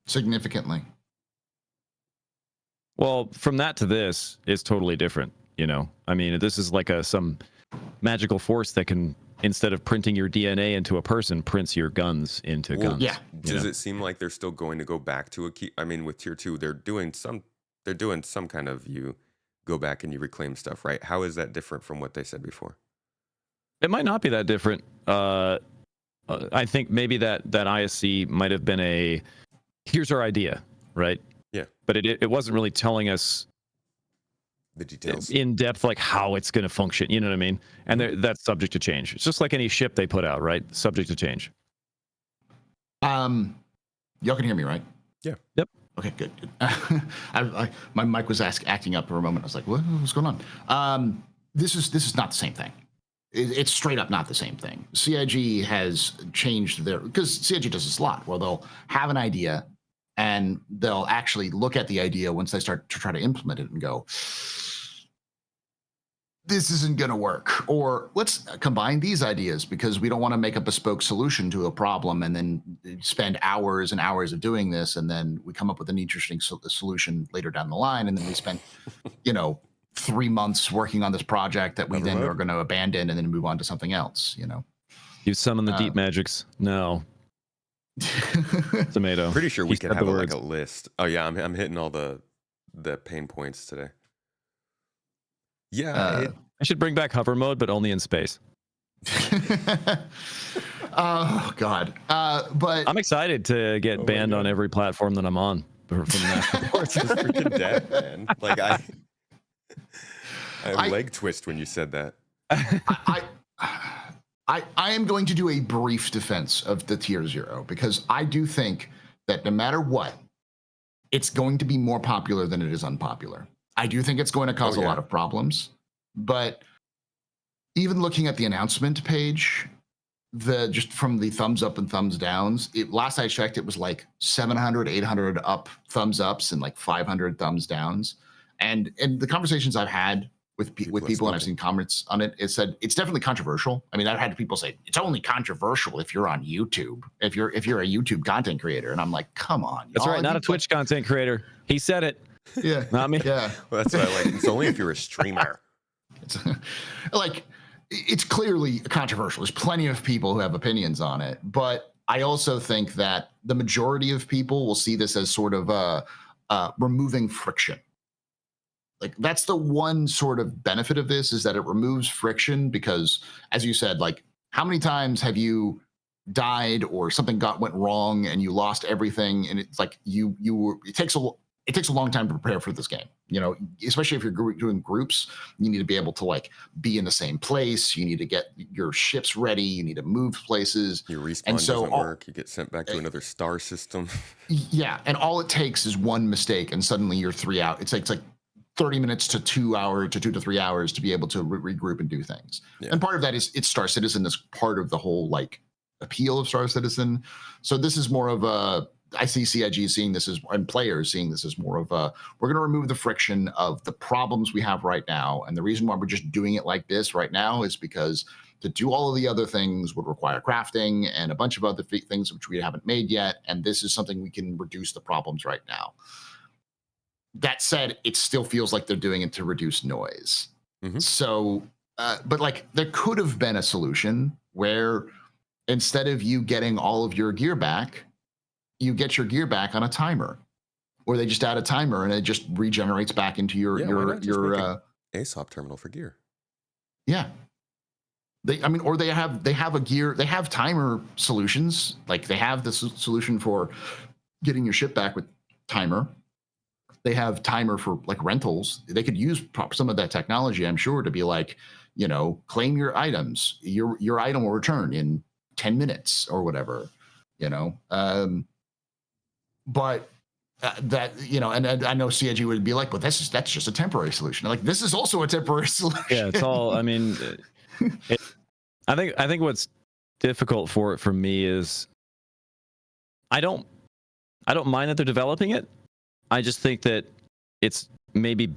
Significantly. Well, from that to this is totally different, you know? I mean, this is like some magical force that can, instead of printing your DNA into a person, prints your guns into guns. Yeah. Does it seem like they're still going to go back to a key? I mean, with Tier 2, they're doing some kind of, you go back and you reclaim stuff, right? How is that different from what they said before? It might not be that different. I think maybe that ISC might have been here's our idea, right? Yeah. But it wasn't really telling us the details in depth, like how it's going to function. You know what I mean? And that's subject to change. It's just like any ship they put out, right? Subject to change. Y'all can hear me, right? Yeah. Yep. Okay, good. My mic was acting up for a moment. I was like, what's going on? this is not the same thing. It's straight up not the same thing. CIG has changed because CIG does this a lot. Well, they'll have an idea and they'll actually look at the idea once they start to try to implement it and go, this isn't going to work. Or let's combine these ideas because we don't want to make a bespoke solution to a problem and then spend hours and hours of doing this. And then we come up with an interesting solution later down the line. And then we spend, 3 months working on this project that we then are going to abandon and then move on to something else, You summon the deep magics. No. Tomato. Pretty sure we could have like a list. Oh yeah, I'm hitting all the pain points today. Yeah. I should bring back hover mode, but only in space. Oh God. But I'm excited to get banned on every platform that I'm on from that. It's freaking dead, man. Like I leg twist when you said that. I am going to do a brief defense of the tier 0 because I do think that no matter what, it's going to be more popular than it is unpopular. I do think it's going to cause a lot of problems, but even looking at the announcement page, just from the thumbs up and thumbs downs, last I checked, it was like 700, 800 up thumbs ups and like 500 thumbs downs. And the conversations I've had with people and I've seen comments on it, it said it's definitely controversial. I mean, I've had people say it's only controversial if you're on YouTube, if you're a YouTube content creator, and I'm like, come on, that's right, not a Twitch content creator. He said it. Yeah, not me. Yeah, well, that's what I like. It's only if you're a streamer. It's like it's clearly controversial. There's plenty of people who have opinions on it, but I also think that the majority of people will see this as sort of removing friction. Like that's the one sort of benefit of this is that it removes friction because, as you said, like how many times have you died or something went wrong and you lost everything, and it's like it takes a long time to prepare for this game. Especially if you're doing groups, you need to be able to like be in the same place. You need to get your ships ready. You need to move places. Your respawn doesn't work. You get sent back to another star system. Yeah, and all it takes is one mistake, and suddenly you're 3 out. It's like 30 minutes to 2 hours to 2 to 3 hours to be able to regroup and do things. Yeah. And part of that is it's Star Citizen is part of the whole like appeal of Star Citizen. So this is more of I see CIG seeing this and players seeing this as more of we're going to remove the friction of the problems we have right now. And the reason why we're just doing it like this right now is because to do all of the other things would require crafting and a bunch of other things which we haven't made yet. And this is something we can reduce the problems right now. That said, it still feels like they're doing it to reduce noise. Mm-hmm. So, but like there could have been a solution where instead of you getting all of your gear back, you get your gear back on a timer, or they just add a timer and it just regenerates back into your ASOP terminal for gear. Yeah. They have a gear, they have timer solutions. Like they have the solution for getting your ship back with timer. They have timer for like rentals. They could use some of that technology, I'm sure, to be like, claim your items. Your item will return in 10 minutes or whatever, But that, and I know CIG would be like, but that's just a temporary solution. Like this is also a temporary solution. Yeah, it's all. I mean, I think what's difficult for me is I don't mind that they're developing it. I just think that it's maybe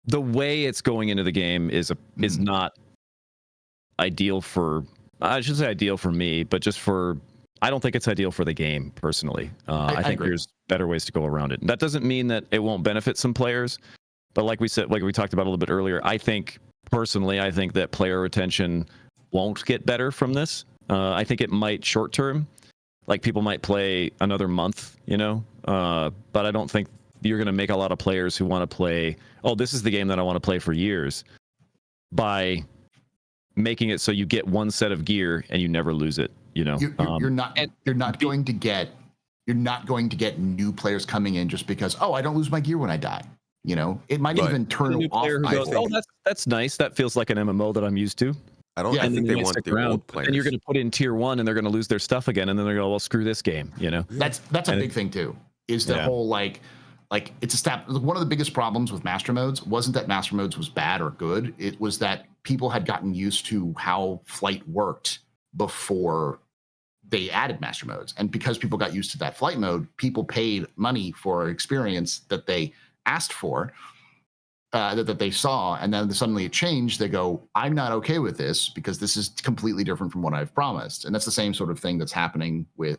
the way it's going into the game is not ideal for. I should say ideal for me, but just for. I don't think it's ideal for the game personally. I think there's better ways to go around it. That doesn't mean that it won't benefit some players, but like we talked about a little bit earlier, I think that player retention won't get better from this. I think it might short term. Like people might play another month, but I don't think you're going to make a lot of players who want to play, oh, this is the game that I want to play for years, by making it so you get one set of gear and you never lose it. You're not going to get new players coming in just because, oh, I don't lose my gear when I die. It might even turn off. Oh, that's nice. That feels like an MMO that I'm used to. I think they want the old players. And you're going to put in tier 1 and they're going to lose their stuff again. And then they're going to, well, screw this game, That's a big thing too, is the whole like, like one of the biggest problems with master modes wasn't that master modes was bad or good. It was that people had gotten used to how flight worked before they added master modes. And because people got used to that flight mode, people paid money for experience that they asked for, that they saw, and then suddenly it changed. They go, I'm not okay with this because this is completely different from what I've promised. And that's the same sort of thing that's happening with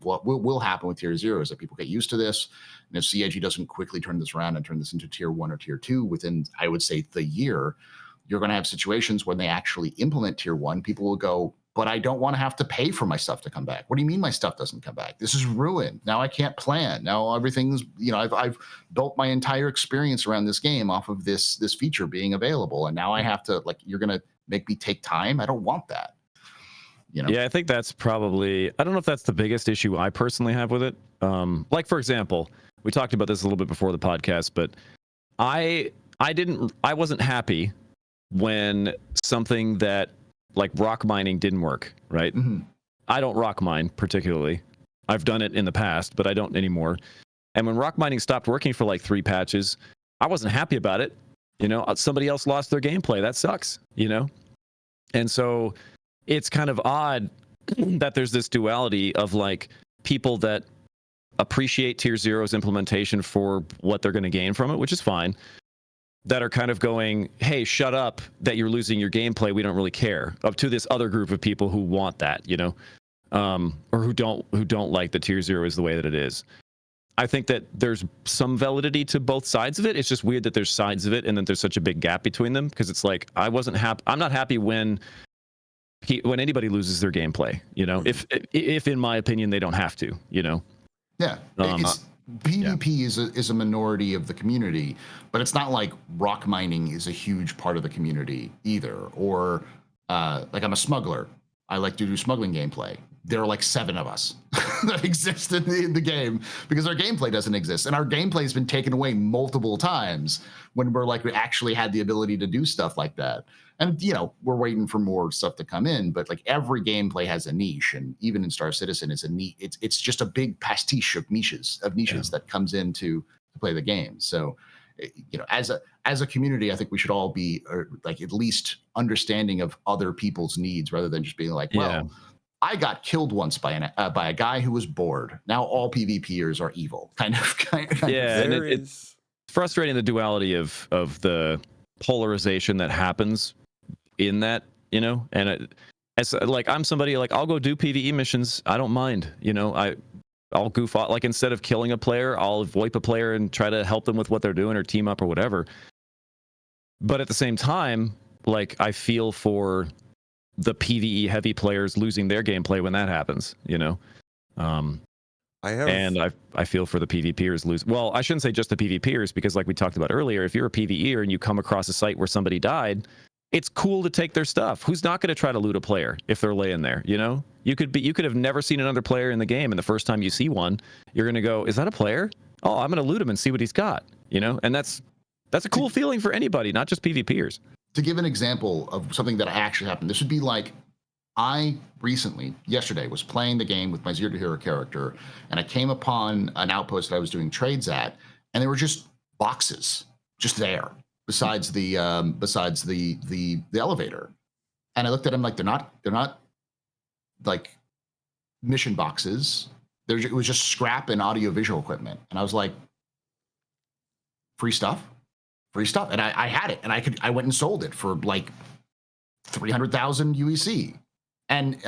what will happen with tier 0 is that people get used to this. And if CIG doesn't quickly turn this around and turn this into tier 1 or tier 2 within, I would say, the year, you're going to have situations when they actually implement tier 1, people will go, but I don't want to have to pay for my stuff to come back. What do you mean my stuff doesn't come back? This is ruined. Now I can't plan. Now everything's, I've built my entire experience around this game off of this feature being available. And now I have to, you're going to make me take time. I don't want that. Yeah, I think that's probably, I don't know if that's the biggest issue I personally have with it. Like, for example, we talked about this a little bit before the podcast, but I wasn't happy when something that like rock mining didn't work, right? Mm-hmm. I don't rock mine particularly. I've done it in the past, but I don't anymore. And when rock mining stopped working for like 3 patches, I wasn't happy about it. Somebody else lost their gameplay. That sucks, And so it's kind of odd that there's this duality of like people that appreciate tier 0's implementation for what they're going to gain from it, which is fine, that are kind of going, hey, shut up that you're losing your gameplay, we don't really care, up to this other group of people who want that, or who don't like the tier 0 is the way that it is. I think that there's some validity to both sides of it. It's just weird that there's sides of it and that there's such a big gap between them, because it's like I'm not happy when anybody loses their gameplay, if in my opinion they don't have to, Yeah. PvP is a minority of the community, but it's not like rock mining is a huge part of the community either. Or like I'm a smuggler. I like to do smuggling gameplay. There are like 7 of us that exist in the game because our gameplay doesn't exist. And our gameplay has been taken away multiple times when we actually had the ability to do stuff like that. And, we're waiting for more stuff to come in, but like every gameplay has a niche. And even in Star Citizen, it's just a big pastiche of niches that comes in to play the game. So, as a community, I think we should all be like at least understanding of other people's needs rather than just being like, well, I got killed once by a guy who was bored. Now all PvPers are evil. Kind of. Yeah, and it's frustrating, the duality of the polarization that happens in that, and as like I'm somebody like I'll go do PvE missions. I don't mind, I'll goof off, like instead of killing a player, I'll VoIP a player and try to help them with what they're doing or team up or whatever. But at the same time, like I feel for the PvE heavy players losing their gameplay when that happens, I feel for the PvPers well, I shouldn't say just the PvPers, because like we talked about earlier, if you're a PvEer and you come across a site where somebody died, it's cool to take their stuff. Who's not going to try to loot a player if they're laying there? You could have never seen another player in the game, and the first time you see one, you're going to go, is that a player? Oh, I'm going to loot him and see what he's got. And that's a cool feeling for anybody, not just PvPers. To give an example of something that actually happened, this would be like I recently, yesterday, was playing the game with my Zero to Hero character, and I came upon an outpost that I was doing trades at, and there were just boxes just there besides the elevator. And I looked at them like they're not like mission boxes. It was just scrap and audio visual equipment. And I was like, free stuff. And I had it, and I went and sold it for like 300,000 UEC. And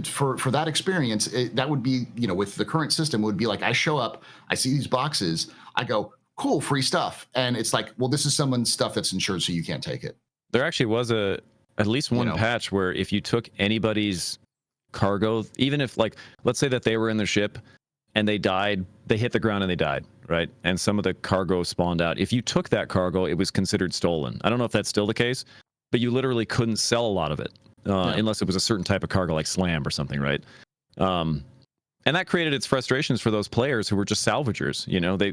for that experience, that would be, with the current system, it would be like I show up, I see these boxes, I go, cool, free stuff. And it's like, well, this is someone's stuff that's insured, so you can't take it. There actually was at least one patch where if you took anybody's cargo, even if like, let's say that they were in their ship and they died, they hit the ground and they died, right? And some of the cargo spawned out. If you took that cargo, it was considered stolen. I don't know if that's still the case, but you literally couldn't sell a lot of it unless it was a certain type of cargo like slam or something, right? And that created its frustrations for those players who were just salvagers.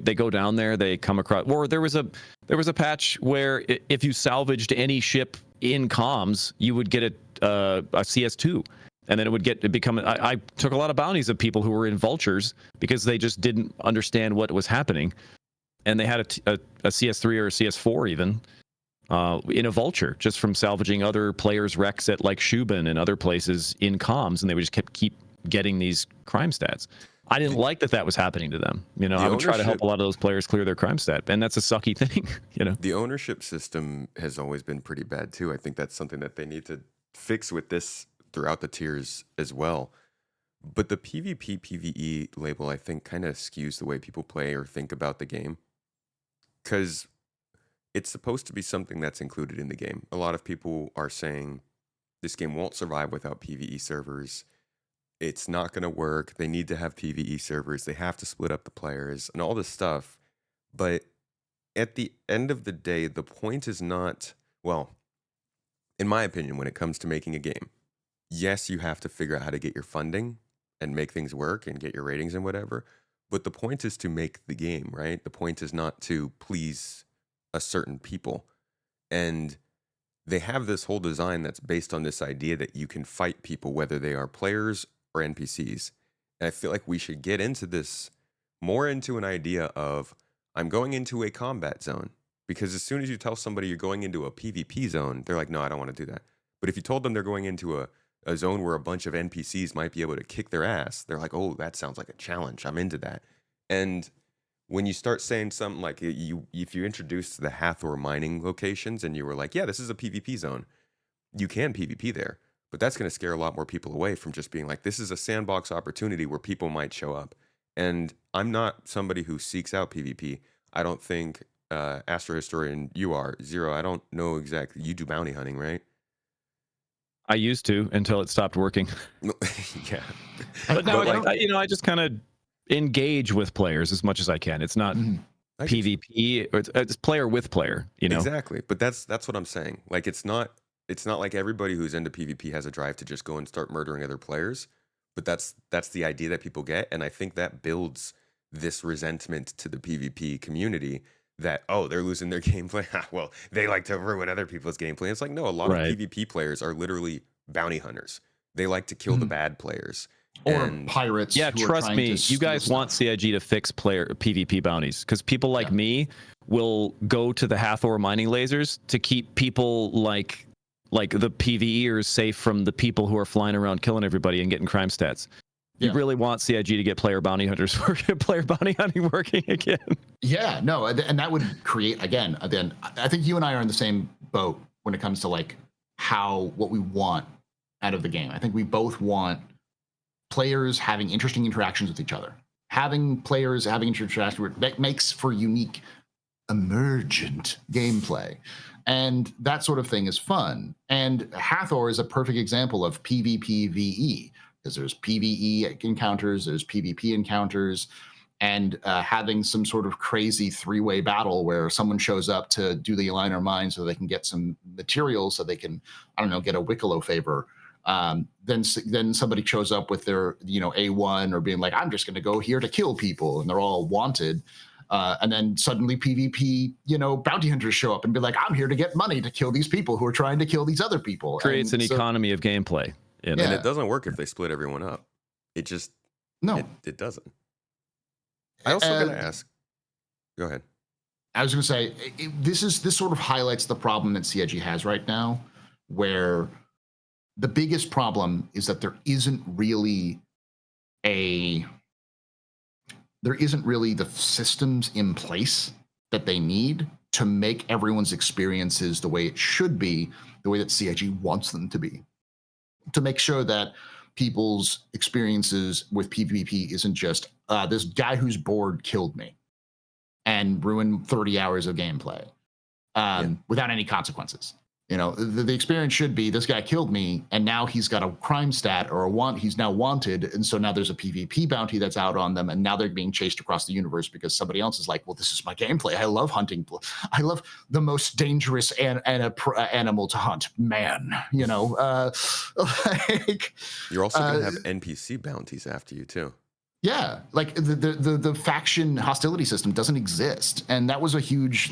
They go down there, they come across, or there was a patch where if you salvaged any ship in comms, you would get a CS2. And then I took a lot of bounties of people who were in vultures because they just didn't understand what was happening. and they had a CS3 or a CS4 even in a vulture just from salvaging other players' wrecks at like Shubin and other places in comms, and they would just keep getting these crime stats. I didn't like that was happening to them. You know, I would try to help a lot of those players clear their crime stat, and that's a sucky thing. You know, the ownership system has always been pretty bad too. I think that's something that they need to fix with this throughout the tiers as well. But the PvP PvE label, I think, kind of skews the way people play or think about the game, because it's supposed to be something that's included in the game. A lot of people are saying this game won't survive without PvE servers. It's not going to work. They need to have PvE servers. They have to split up the players and all this stuff. But at the end of the day, the point is not, well, in my opinion, when it comes to making a game, yes, you have to figure out how to get your funding and make things work and get your ratings and whatever. But the point is to make the game, right? The point is not to please a certain people. And they have this whole design that's based on this idea that you can fight people, whether they are players or NPCs. And I feel like we should get into this more into an idea of, I'm going into a combat zone. Because as soon as you tell somebody you're going into a PvP zone, they're like, no, I don't want to do that. But if you told them they're going into a zone where a bunch of NPCs might be able to kick their ass, they're like, oh, that sounds like a challenge. I'm into that. And when you start saying something like, if you introduce the Hathor mining locations and you were like, yeah, this is a PvP zone, you can PvP there. But that's going to scare a lot more people away from just being like, this is a sandbox opportunity where people might show up. And I'm not somebody who seeks out PvP. I don't think AstroHistorian, you are. Zero, I don't know exactly. You do bounty hunting, right? I used to until it stopped working. Yeah. But now, I just kind of engage with players as much as I can. It's not PvP, it's player with player, you know? Exactly. But that's what I'm saying. Like, it's not like everybody who's into PvP has a drive to just go and start murdering other players. But that's the idea that people get. And I think that builds this resentment to the PvP community that, oh, they're losing their gameplay. Well, they like to ruin other people's gameplay. It's like, no, a lot of PvP players are literally bounty hunters. They like to kill the bad players. Or pirates. Yeah, trust me, you guys want CIG to fix player PvP bounties, because people like me will go to the Hathor mining lasers to keep people like the PvEers safe from the people who are flying around killing everybody and getting crime stats. You really want CIG to get player bounty hunters player bounty hunting working again. Yeah, no, and that would create again. Then I think you and I are in the same boat when it comes to like what we want out of the game. I think we both want players having interesting interactions with each other. Having players having interactions that makes for unique, emergent gameplay. And that sort of thing is fun. And Hathor is a perfect example of PvPvE, because there's PvE encounters, there's PvP encounters, and having some sort of crazy three-way battle where someone shows up to do the aligner mine so they can get some materials so they can, I don't know, get a Wicklow favor. Then somebody shows up with their, A1 or being like, I'm just going to go here to kill people, and they're all wanted. And then suddenly PvP, bounty hunters show up and be like, I'm here to get money to kill these people who are trying to kill these other people. Creates an economy of gameplay. And it doesn't work if they split everyone up. It just, it doesn't. I also got to ask, go ahead. I was going to say, this sort of highlights the problem that CIG has right now, where the biggest problem is that there isn't really the systems in place that they need to make everyone's experiences the way it should be, the way that CIG wants them to be, to make sure that people's experiences with PvP isn't just this guy who's bored killed me and ruined 30 hours of gameplay without any consequences. The experience should be, this guy killed me, and now he's got a crime stat or he's now wanted, and so now there's a PvP bounty that's out on them, and now they're being chased across the universe because somebody else is like, well, this is my gameplay. I love hunting. I love the most dangerous animal to hunt, man. You're also going to have NPC bounties after you too. Yeah, like the faction hostility system doesn't exist, and that was a huge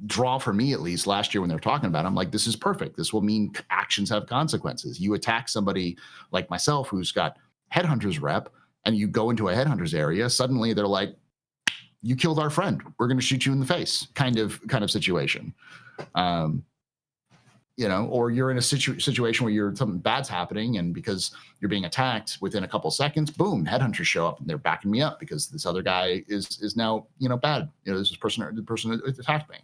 draw for me, at least last year when they were talking about it. I'm like, this is perfect. This will mean actions have consequences. You attack somebody like myself who's got headhunters rep, and you go into a headhunters area, suddenly they're like, you killed our friend. We're going to shoot you in the face kind of situation. Or you're in a situation where something bad's happening, and because you're being attacked, within a couple seconds, boom, headhunters show up and they're backing me up because this other guy is now bad. The person attacked me.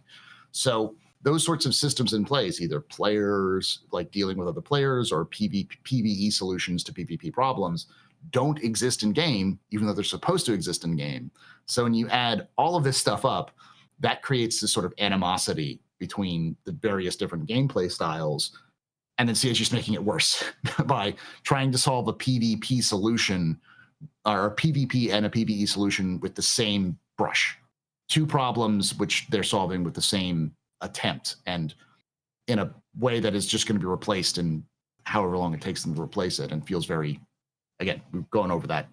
So those sorts of systems in place, either players like dealing with other players or PvE solutions to PvP problems, don't exist in game, even though they're supposed to exist in game. So when you add all of this stuff up, that creates this sort of animosity between the various different gameplay styles, and then CIG just making it worse by trying to solve a PvP solution or a PvP and a PvE solution with the same brush. Two problems which they're solving with the same attempt, and in a way that is just going to be replaced in however long it takes them to replace it, and feels very, again, we're going over that,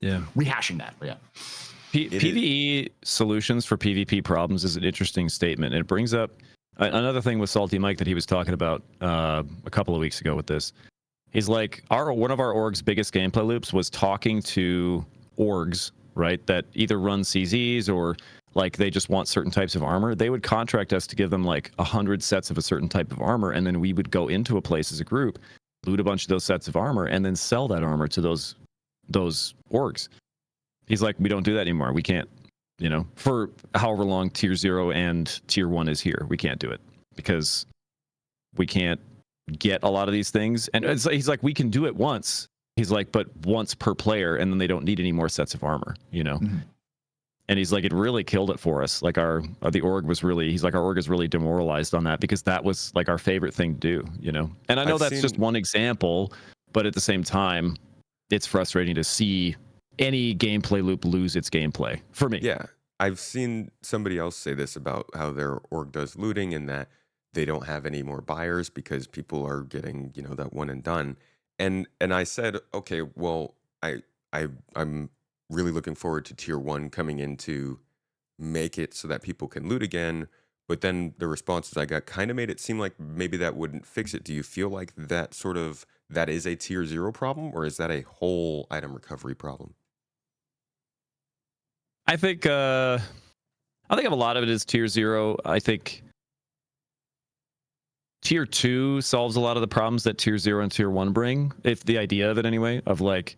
rehashing that, but yeah. PvE solutions for PvP problems is an interesting statement. It brings up another thing with Salty Mike that he was talking about a couple of weeks ago with this. He's like, one of our org's biggest gameplay loops was talking to orgs, right, that either run CZs or like they just want certain types of armor. They would contract us to give them like 100 sets of a certain type of armor, and then we would go into a place as a group, loot a bunch of those sets of armor, and then sell that armor to those orgs. He's like, we don't do that anymore. We can't, for however long tier 0 and tier 1 is here, we can't do it because we can't get a lot of these things. And he's like, we can do it once. He's like, but once per player, and then they don't need any more sets of armor, Mm-hmm. And he's like, it really killed it for us. Like the org was really, he's like, our org is really demoralized on that because that was like our favorite thing to do, And I know that's just one example, but at the same time, it's frustrating to see any gameplay loop lose its gameplay for me. Yeah, I've seen somebody else say this about how their org does looting and that they don't have any more buyers because people are getting that one and done. And I said, okay, well, I'm really looking forward to tier 1 coming in to make it so that people can loot again. But then the responses I got kind of made it seem like maybe that wouldn't fix it. Do you feel like that is a tier 0 problem, or is that a whole item recovery problem? I think a lot of it is tier 0. I think tier 2 solves a lot of the problems that tier 0 and tier 1 bring. If the idea of it anyway, of like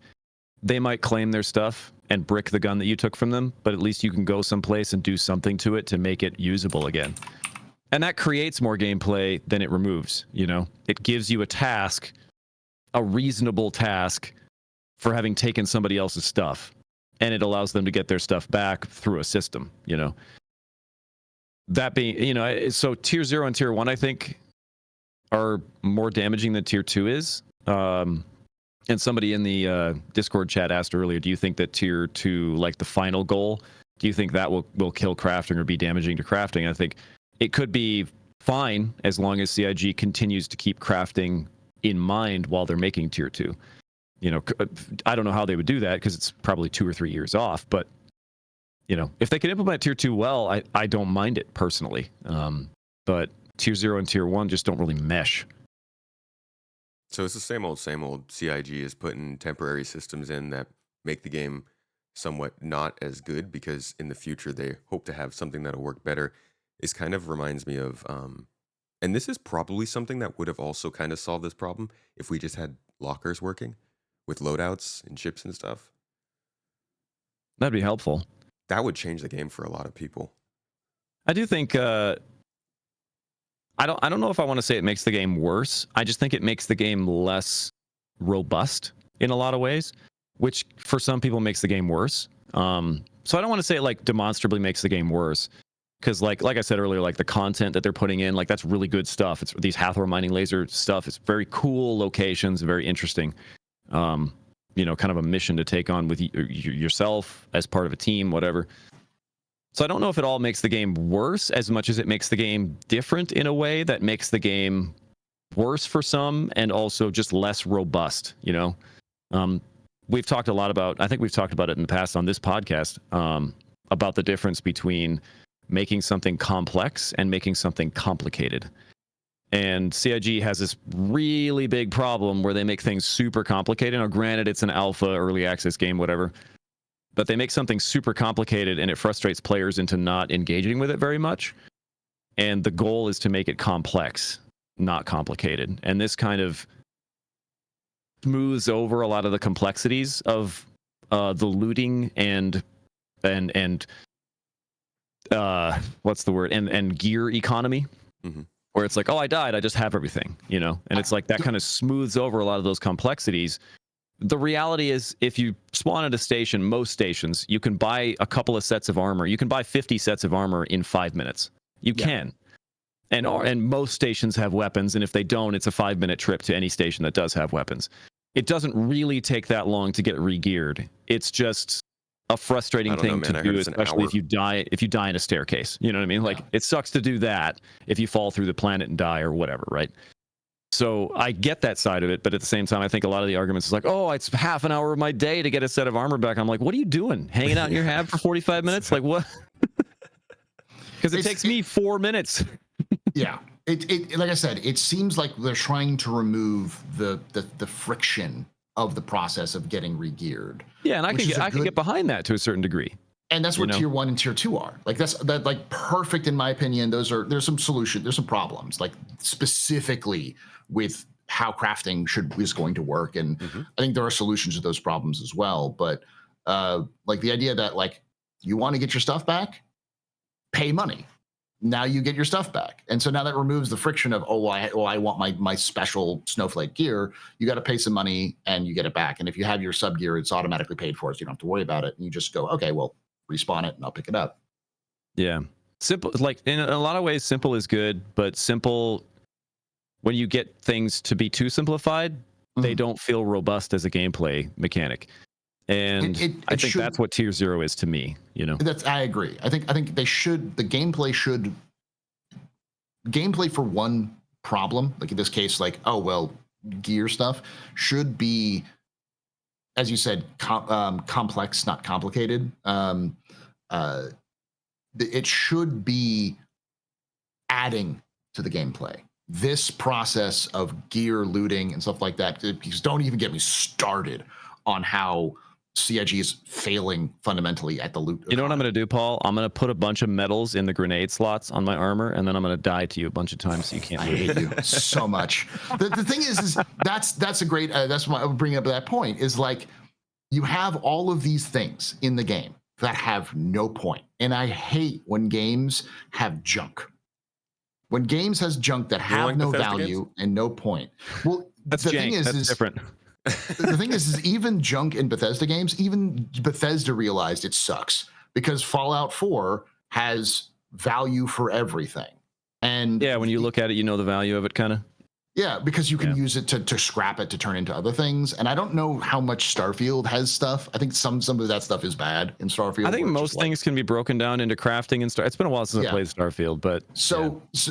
they might claim their stuff and brick the gun that you took from them, but at least you can go someplace and do something to it to make it usable again. And that creates more gameplay than it removes, It gives you a task, a reasonable task for having taken somebody else's stuff. And it allows them to get their stuff back through a system, That being, so tier 0 and tier 1, I think, are more damaging than tier 2 is. And somebody in the Discord chat asked earlier, do you think that tier 2, like the final goal, do you think that will kill crafting or be damaging to crafting? I think it could be fine as long as CIG continues to keep crafting in mind while they're making tier 2. I don't know how they would do that because it's probably 2 or 3 years off. But, if they can implement tier 2 well, I don't mind it personally. But tier 0 and tier 1 just don't really mesh. So it's the same old. CIG is putting temporary systems in that make the game somewhat not as good because in the future they hope to have something that'll work better. It kind of reminds me of, and this is probably something that would have also kind of solved this problem if we just had lockers working with loadouts and ships and stuff. That'd be helpful. That would change the game for a lot of people. I do think I don't know if I want to say it makes the game worse. I just think it makes the game less robust in a lot of ways, which for some people makes the game worse. So I don't want to say it like demonstrably makes the game worse, because like I said earlier, like the content that they're putting in, like that's really good stuff. It's these Hathor mining laser stuff. It's very cool locations, very interesting. Kind of a mission to take on with yourself as part of a team, whatever. So I don't know if it all makes the game worse as much as it makes the game different in a way that makes the game worse for some and also just less robust, We've talked a lot about, I think we've talked about it in the past on this podcast, about the difference between making something complex and making something complicated. And CIG has this really big problem where they make things super complicated. Now, granted, it's an alpha, early access game, whatever. but they make something super complicated and it frustrates players into not engaging with it very much. And the goal is to make it complex, not complicated. And this kind of smooths over a lot of the complexities of the looting and what's the word? And gear economy. Mm-hmm. Where it's like, oh, I died, I just have everything, you know? And it's like that kind of smooths over a lot of those complexities. The reality is, if you spawn at a station, most stations, you can buy a couple of sets of armor. You can buy 50 sets of armor in 5 minutes. You can. And most stations have weapons, and if they don't, it's a 5-minute trip to any station that does have weapons. It doesn't really take that long to get re-geared. It's just a frustrating thing to do, especially if you die in a staircase. You know what I mean? Like, it sucks to do that if you fall through the planet and die or whatever, right? So I get that side of it, but at the same time, I think a lot of the arguments is like, oh, it's half an hour of my day to get a set of armor back. I'm like, what are you doing? Hanging out in your hab for 45 minutes? Like, what? Because it takes me 4 minutes. Yeah. It like I said, it seems like they're trying to remove the friction of the process of getting re-geared. Yeah, and I can get behind that to a certain degree. And that's what tier 1 and tier 2 are. Like that's like perfect in my opinion. There's some problems, like specifically with how crafting is going to work. And I think there are solutions to those problems as well. But like the idea that like you want to get your stuff back, pay money. Now you get your stuff back. And so now that removes the friction of, I want my special snowflake gear. You got to pay some money and you get it back. And if you have your sub gear, it's automatically paid for, so you don't have to worry about it. And you just go, okay, well, respawn it and I'll pick it up. Yeah. Simple, like in a lot of ways, simple is good, but simple, when you get things to be too simplified, they don't feel robust as a gameplay mechanic. And I think that's what tier 0 is to me, you know. I agree. I think the gameplay for one problem, like in this case, like, oh well, gear stuff should be, as you said, complex, not complicated. It should be adding to the gameplay. This process of gear looting and stuff like that, because don't even get me started on how CIG is failing fundamentally at the loot. You know what I'm going to do, Paul? I'm going to put a bunch of medals in the grenade slots on my armor, and then I'm going to die to you a bunch of times so you can't loot. I hate you so much. The thing is that's a great, that's why I would bring up that point, is like, you have all of these things in the game that have no point. And I hate when games have junk. When games has junk that have no value and no point. Well, that's the thing is different. The thing is even junk in Bethesda games, even Bethesda realized it sucks because Fallout 4 has value for everything. And yeah, when you look at it, you know the value of it, kind of. Yeah, because you can use it to scrap it to turn into other things. And I don't know how much Starfield has stuff. I think some of that stuff is bad in Starfield. I think most things can be broken down into crafting and stuff. It's been a while since I played Starfield, but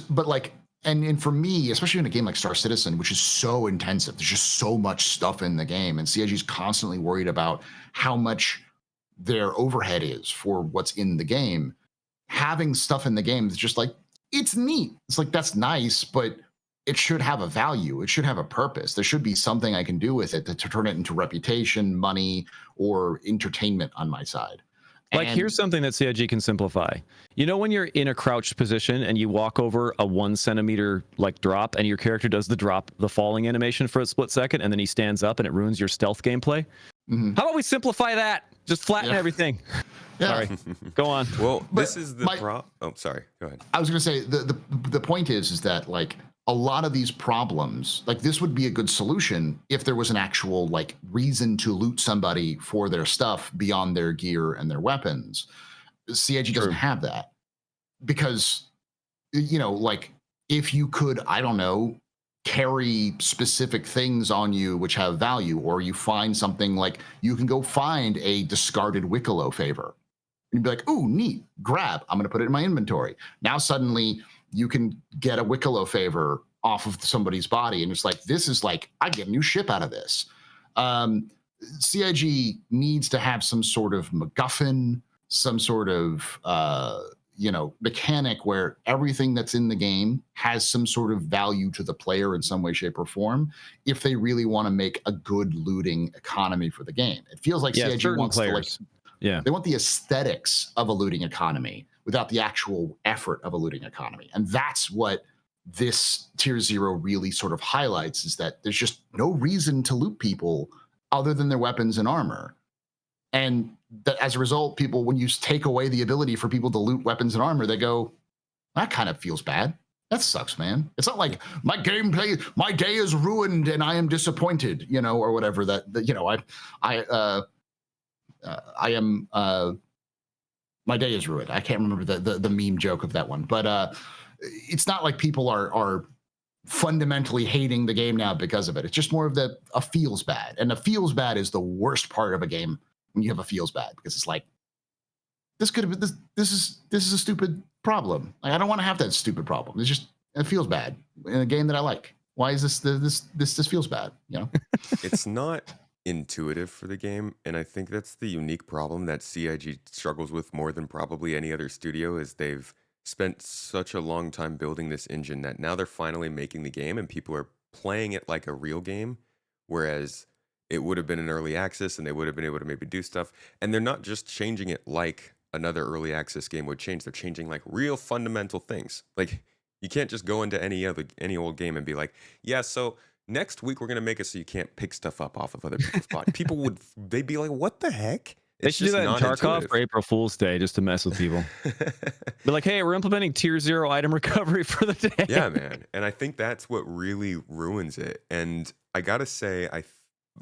but like, and for me, especially in a game like Star Citizen, which is so intensive, there's just so much stuff in the game, and CIG is constantly worried about how much their overhead is for what's in the game. Having stuff in the game is just like, it's neat. It's like, that's nice, but it should have a value. It should have a purpose. There should be something I can do with it to turn it into reputation, money, or entertainment on my side. Like, here's something that CIG can simplify. You know, when you're in a crouched position and you walk over a 1 centimeter like drop, and your character does the falling animation for a split second, and then he stands up and it ruins your stealth gameplay? How about we simplify that? Just flatten everything. Sorry. Go on. Well, this is the problem. Oh, sorry. Go ahead. I was going to say the point is that like, a lot of these problems, like this would be a good solution if there was an actual like reason to loot somebody for their stuff beyond their gear and their weapons. CIG doesn't have that because, you know, like if you could, I don't know, carry specific things on you which have value, or you find something like you can go find a discarded Wicklow favor and you'd be like, ooh, neat, grab, I'm going to put it in my inventory. Now suddenly you can get a Wicklow favor off of somebody's body. And it's like, this is like, I get a new ship out of this. CIG needs to have some sort of MacGuffin, some sort of, mechanic where everything that's in the game has some sort of value to the player in some way, shape, or form, if they really want to make a good looting economy for the game. It feels like CIG wants to like, Yeah. They want the aesthetics of a looting economy without the actual effort of a looting economy. And that's what this tier 0 really sort of highlights, is that there's just no reason to loot people other than their weapons and armor. And that as a result, people, when you take away the ability for people to loot weapons and armor, they go, that kind of feels bad. That sucks, man. It's not like my gameplay, my day is ruined and I am disappointed, you know, or whatever. My day is ruined. I can't remember the meme joke of that one, but it's not like people are fundamentally hating the game now because of it. It's just more of a feels bad, and a feels bad is the worst part of a game when you have a feels bad, because it's like, this could have been this is a stupid problem. Like, I don't want to have that stupid problem. It feels bad in a game that I like. Why is this feels bad? You know, It's not intuitive for the game, and I think that's the unique problem that CIG struggles with more than probably any other studio. Is they've spent such a long time building this engine that now they're finally making the game and people are playing it like a real game, whereas it would have been an early access and they would have been able to maybe do stuff. And they're not just changing it like another early access game would change. They're changing like real fundamental things. Like, you can't just go into any old game and be like, yeah, so next week we're gonna make it so you can't pick stuff up off of other people's bodies. They'd be like, what the heck? They should do that in Tarkov for April Fool's Day, just to mess with people. Be like, hey, we're implementing tier 0 item recovery for the day. Yeah, man. And I think that's what really ruins it. And I gotta say,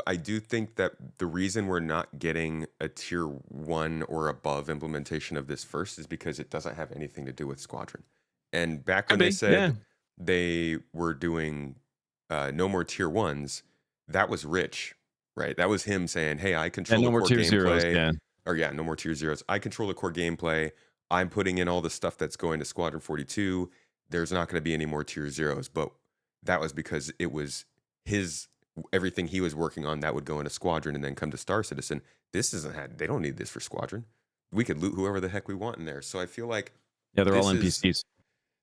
I do think that the reason we're not getting a tier 1 or above implementation of this first is because it doesn't have anything to do with Squadron. And back when they said they were doing no more tier 1s, that was Rich, right? That was him saying, hey, I control the core gameplay. No more tier 0s. I control the core gameplay. I'm putting in all the stuff that's going to Squadron 42. There's not going to be any more tier 0s. But that was because it was everything he was working on that would go into Squadron and then come to Star Citizen. They don't need this for Squadron. We could loot whoever the heck we want in there. So I feel like they're all NPCs.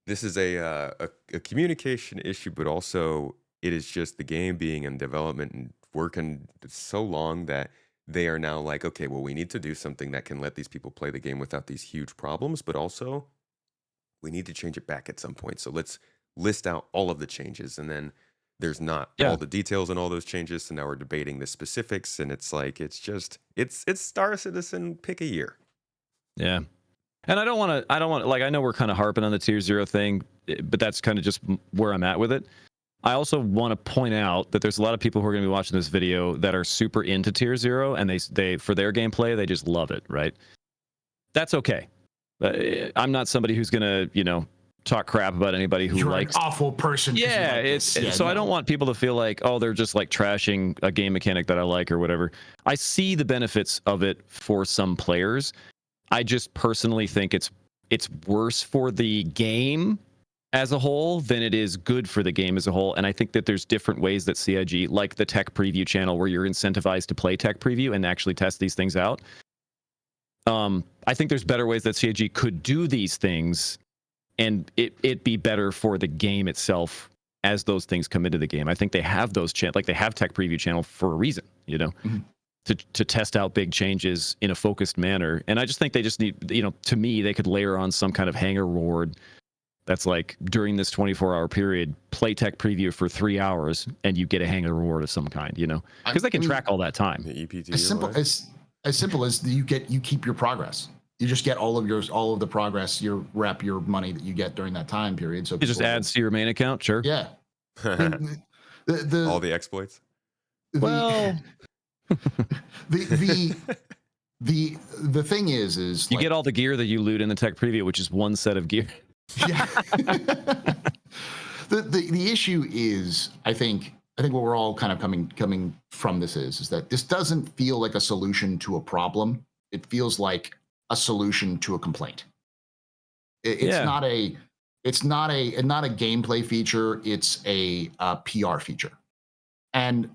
This is a communication issue, but also it is just the game being in development and working so long that they are now like, okay, well, we need to do something that can let these people play the game without these huge problems, but also we need to change it back at some point. So let's list out all of the changes, and then there's not all the details on all those changes. So now we're debating the specifics, and it's like, it's Star Citizen, pick a year. Yeah. And I don't want to, like, I know we're kind of harping on the tier 0 thing, but that's kind of just where I'm at with it. I also want to point out that there's a lot of people who are going to be watching this video that are super into tier 0, and they for their gameplay, they just love it, right? That's okay. I'm not somebody who's going to, talk crap about anybody who likes an awful person. Yeah, I don't want people to feel like, oh, they're just like trashing a game mechanic that I like or whatever. I see the benefits of it for some players. I just personally think it's worse for the game as a whole than it is good for the game as a whole. And I think that there's different ways that CIG, like the tech preview channel, where you're incentivized to play tech preview and actually test these things out. I think there's better ways that CIG could do these things, and it be better for the game itself as those things come into the game. I think they have those they have tech preview channel for a reason, Mm-hmm. to test out big changes in a focused manner. And I just think they just need, to me, they could layer on some kind of hanger reward that's like, during this 24-hour period, play tech preview for 3 hours and you get a hanger reward of some kind, because they can track all that time. The EPT as simple as you keep your progress. You just get all of the progress, your money that you get during that time period. So it just adds to your main account. Sure. Yeah. All the exploits. Well, the thing is you get all the gear that you loot in the tech preview, which is one set of gear. Yeah. the issue is, I think what we're all kind of coming from this is that this doesn't feel like a solution to a problem. It feels like a solution to a complaint. It's not a gameplay feature. It's a PR feature, and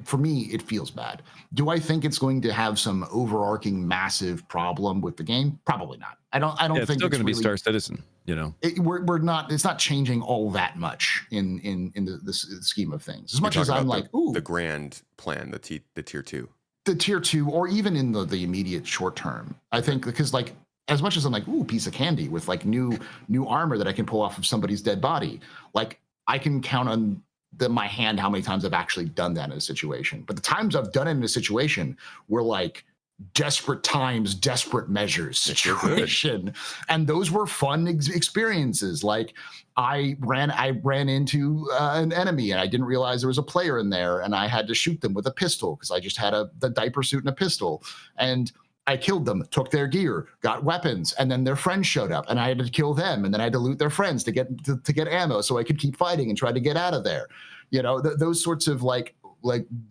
for me, it feels bad. Do I think it's going to have some overarching massive problem with the game? Probably not. I don't think it's still going to be Star Citizen. We're not. It's not changing all that much in the scheme of things. As much as I'm like, ooh, the grand plan, the tier 2. the tier 2, or even in the immediate short term. I think because like as much as I'm like, ooh, piece of candy with like new armor that I can pull off of somebody's dead body, like I can count on my hand how many times I've actually done that in a situation. But the times I've done it in a situation were like desperate times, desperate measures situation, and those were fun experiences. Like I ran into an enemy and I didn't realize there was a player in there, and I had to shoot them with a pistol because I just had the diaper suit and a pistol, and I killed them, took their gear, got weapons, and then their friends showed up, and I had to kill them, and then I had to loot their friends to get ammo so I could keep fighting and try to get out of there. You know, those sorts of like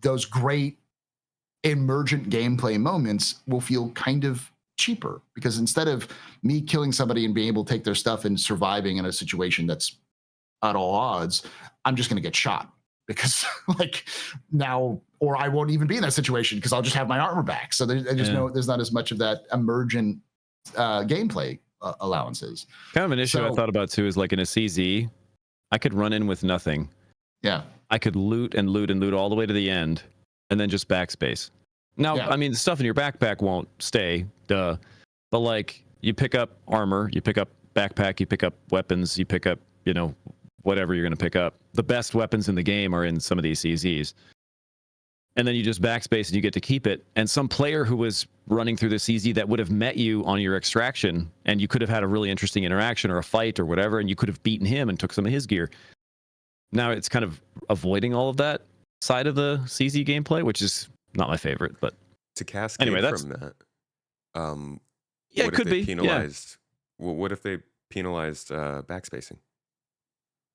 those great emergent gameplay moments will feel kind of cheaper, because instead of me killing somebody and being able to take their stuff and surviving in a situation that's at all odds, I'm just going to get shot because like now, or I won't even be in that situation because I'll just have my armor back. So there's not as much of that emergent gameplay allowances. Kind of an issue I thought about too is like in a CZ, I could run in with nothing. Yeah. I could loot and loot and loot all the way to the end and then just backspace. Now, I mean, the stuff in your backpack won't stay, duh. But like you pick up armor, you pick up backpack, you pick up weapons, you pick up, you know, whatever you're going to pick up. The best weapons in the game are in some of these CZs. And then you just backspace and you get to keep it. And some player who was running through the CZ that would have met you on your extraction, and you could have had a really interesting interaction or a fight or whatever, and you could have beaten him and took some of his gear. Now it's kind of avoiding all of that side of the CZ gameplay, which is not my favorite. But to cascade from that, it could be penalized. Well, what if they penalized backspacing?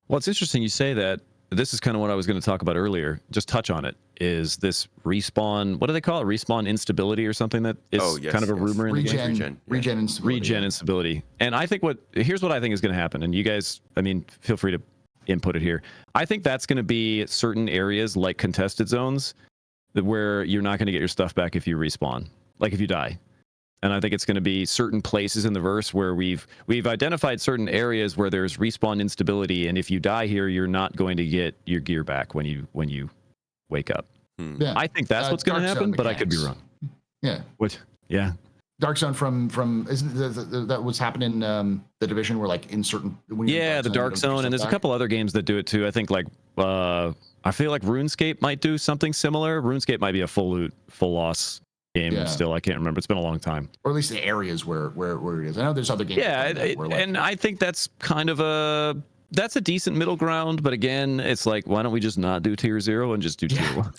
Well, it's interesting you say that. This is kind of what I was going to talk about earlier. Just touch on it. Is this respawn? What do they call it? Respawn instability or something that is kind of a rumor in the game. Regen instability. Regen instability. And I think here's what I think is going to happen. And you guys, I mean, feel free to input it here. I think that's going to be certain areas like contested zones where you're not going to get your stuff back if you respawn, like if you die. And I think it's going to be certain places in the verse where we've identified certain areas where there's respawn instability, and if you die here, you're not going to get your gear back when you wake up. Yeah. I think that's what's going to happen, but I could be wrong. Yeah. What? Yeah. Dark Zone from isn't that what's happening in the Division, where like in certain the Dark Zone, and there's a couple other games that do it too. I think like I feel like RuneScape might do something similar. RuneScape might be a full loss game still. I can't remember. It's been a long time. Or at least the areas where it is. I know there's other games. Yeah, and I think that's kind of a decent middle ground. But again, it's like, why don't we just not do tier 0 and just do tier 1?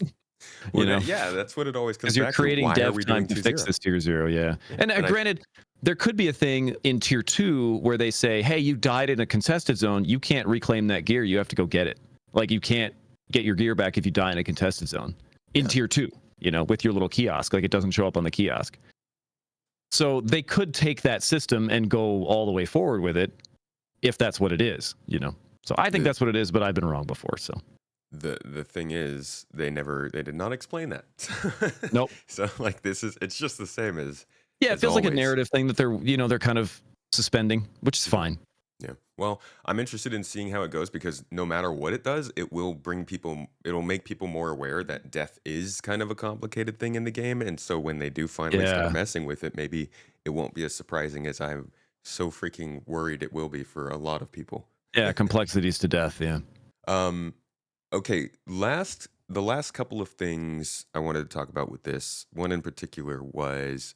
You know? Yeah, that's what it always comes back to. Because you're creating dev time to fix this tier 0. Yeah, and granted, there could be a thing in tier 2 where they say, hey, you died in a contested zone. You can't reclaim that gear. You have to go get it. Like you can't get your gear back if you die in a contested zone in tier 2. You know, with your little kiosk, like it doesn't show up on the kiosk. So they could take that system and go all the way forward with it if that's what it is, you know. So I think that's what it is, but I've been wrong before. So the thing is, they did not explain that. Nope. So like it's just the same as it feels like a narrative thing that they're kind of suspending, which is fine. Yeah. Well, I'm interested in seeing how it goes, because no matter what it does, it'll make people more aware that death is kind of a complicated thing in the game. And so when they do finally start messing with it, maybe it won't be as surprising as I'm so freaking worried it will be for a lot of people. Yeah, complexities to death. Yeah. Okay. The last couple of things I wanted to talk about with this one in particular was,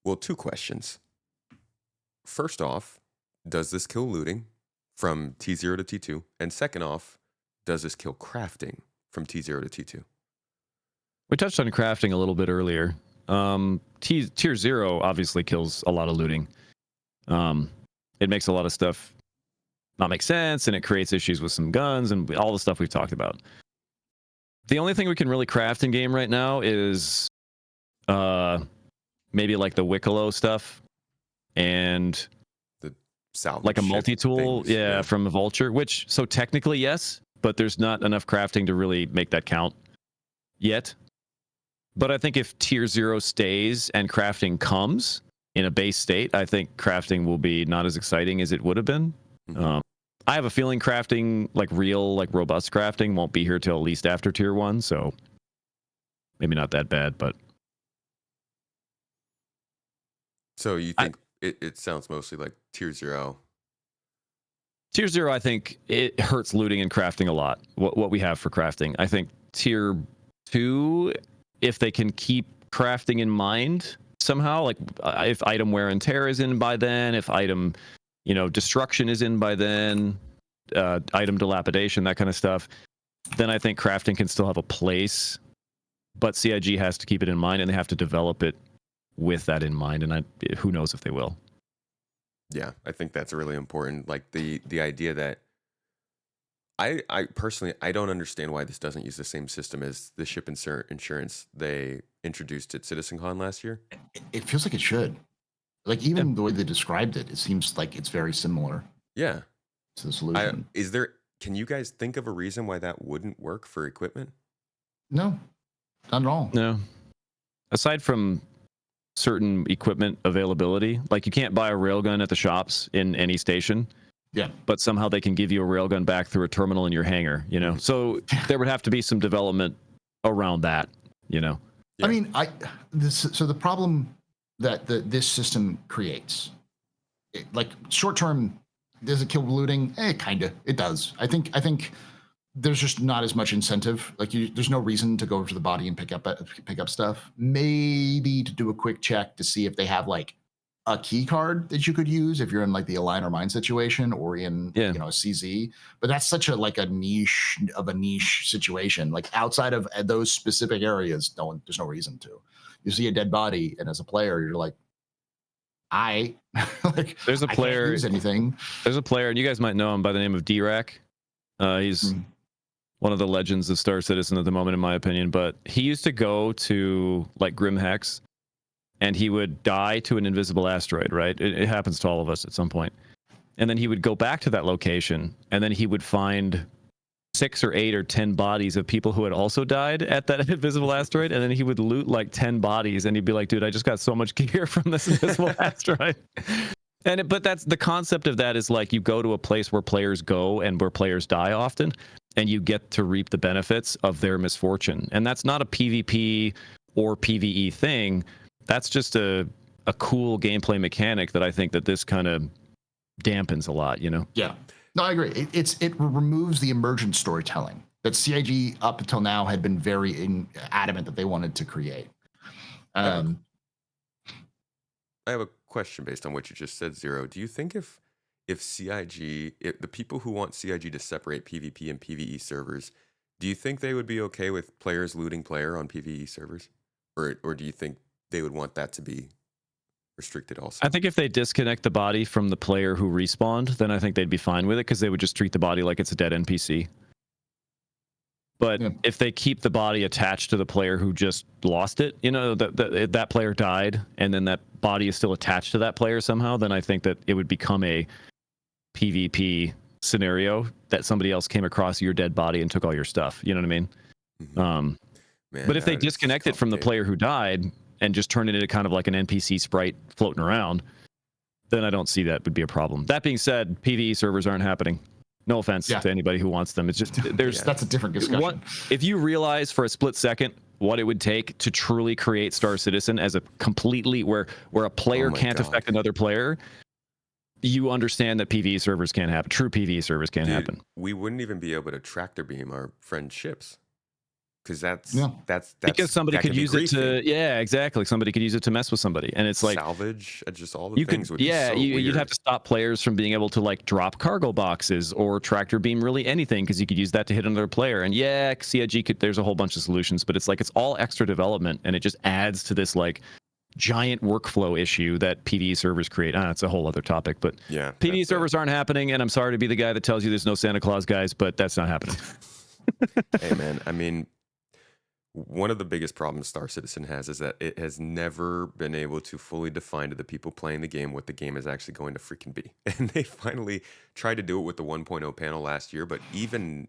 well, 2 questions. First off, does this kill looting from T0 to T2? And second off, does this kill crafting from T0 to T2? We touched on crafting a little bit earlier. Tier 0 obviously kills a lot of looting. It makes a lot of stuff not make sense, and it creates issues with some guns and all the stuff we've talked about. The only thing we can really craft in game right now is maybe like the Wicklow stuff and like a multi-tool from a vulture, which so technically yes, but there's not enough crafting to really make that count yet. But I think if tier 0 stays and crafting comes in a base state, I think crafting will be not as exciting as it would have been. I have a feeling crafting, like real, like robust crafting, won't be here till at least after tier 1. So maybe not that bad, but So you think it sounds mostly like tier 0? Tier 0, I think it hurts looting and crafting a lot. What we have for crafting. I think tier 2, if they can keep crafting in mind somehow, like if item wear and tear is in by then, if item, destruction is in by then, item dilapidation, that kind of stuff, then I think crafting can still have a place. But CIG has to keep it in mind, and they have to develop it with that in mind. And who knows if they will. Yeah, I think that's really important. Like the idea that I personally, I don't understand why this doesn't use the same system as the ship insurance they introduced at CitizenCon last year. It feels like it should. Like even the way they described it, it seems like it's very similar. Yeah. To the solution. Can you guys think of a reason why that wouldn't work for equipment? No, not at all. No. Aside from certain equipment availability, like you can't buy a railgun at the shops in any station. Yeah. But somehow they can give you a railgun back through a terminal in your hangar, So there would have to be some development around that, Yeah. I mean, so the problem that this system creates, like short term, does it kill looting? Kind of. It does. I think there's just not as much incentive. Like there's no reason to go over to the body and pick up stuff. Maybe to do a quick check to see if they have like a key card that you could use if you're in like the align or mine situation or in a CZ. But that's such a niche situation. Like outside of those specific areas, there's no reason to. You see a dead body, and as a player, you're like, there's a player. I can't use anything. There's a player, and you guys might know him by the name of D-Rack. He's one of the legends of Star Citizen at the moment, in my opinion. But he used to go to like Grim Hex, and he would die to an invisible asteroid, right? It happens to all of us at some point. And then he would go back to that location, and then he would find 6 or 8 or 10 bodies of people who had also died at that invisible asteroid. And then he would loot like 10 bodies, and he'd be like, dude, I just got so much gear from this invisible asteroid. But that's the concept of that, is like you go to a place where players go and where players die often, and you get to reap the benefits of their misfortune. And that's not a PvP or PvE thing. That's just a cool gameplay mechanic that I think that this kind of dampens a lot, Yeah. No, I agree. It removes the emergent storytelling that CIG up until now had been very adamant that they wanted to create. I have a question based on what you just said, Zero. Do you think if the people who want CIG to separate PvP and PvE servers, do you think they would be okay with players looting player on PvE servers? Or do you think they would want that to be restricted also? I think if they disconnect the body from the player who respawned, then I think they'd be fine with it, because they would just treat the body like it's a dead NPC. But if they keep the body attached to the player who just lost it, that player died, and then that body is still attached to that player somehow, then I think that it would become a PvP scenario that somebody else came across your dead body and took all your stuff. You know what I mean? Man, but if they disconnect it from the player who died and just turn it into kind of like an NPC sprite floating around, then I don't see that would be a problem. That being said, PvE servers aren't happening. No offense to anybody who wants them. It's just that's a different discussion. If you realize for a split second what it would take to truly create Star Citizen as a completely where a player can't affect another player, you understand that PvE servers can't happen. True PvE servers can't happen. We wouldn't even be able to tractor beam our friend ships. Because that's because somebody could use it to exactly. Somebody could use it to mess with somebody, and it's like salvage. Just all the things would be so you'd have to stop players from being able to like drop cargo boxes or tractor beam really anything, because you could use that to hit another player. And CIG could. There's a whole bunch of solutions, but it's like it's all extra development, and it just adds to this like giant workflow issue that PvE servers create. It's a whole other topic, but PvE servers aren't happening. And I'm sorry to be the guy that tells you there's no Santa Claus, guys, but that's not happening. Hey man, I mean, one of the biggest problems Star Citizen has is that it has never been able to fully define to the people playing the game what the game is actually going to freaking be. And they finally tried to do it with the 1.0 panel last year, but even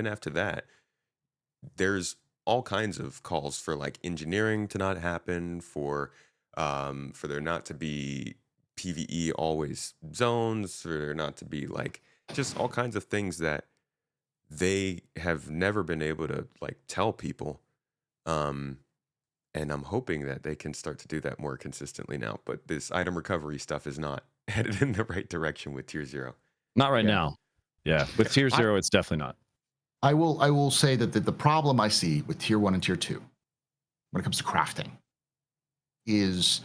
after that, there's all kinds of calls for like engineering to not happen, for there not to be PvE always zones, for there not to be like just all kinds of things that they have never been able to like tell people. Um, and I'm hoping that they can start to do that more consistently now. But this item recovery stuff is not headed in the right direction with Tier 0. Not right Yeah. now. Yeah, with Tier 0, it's definitely not. I will say that the problem I see with Tier 1 and Tier 2 when it comes to crafting is,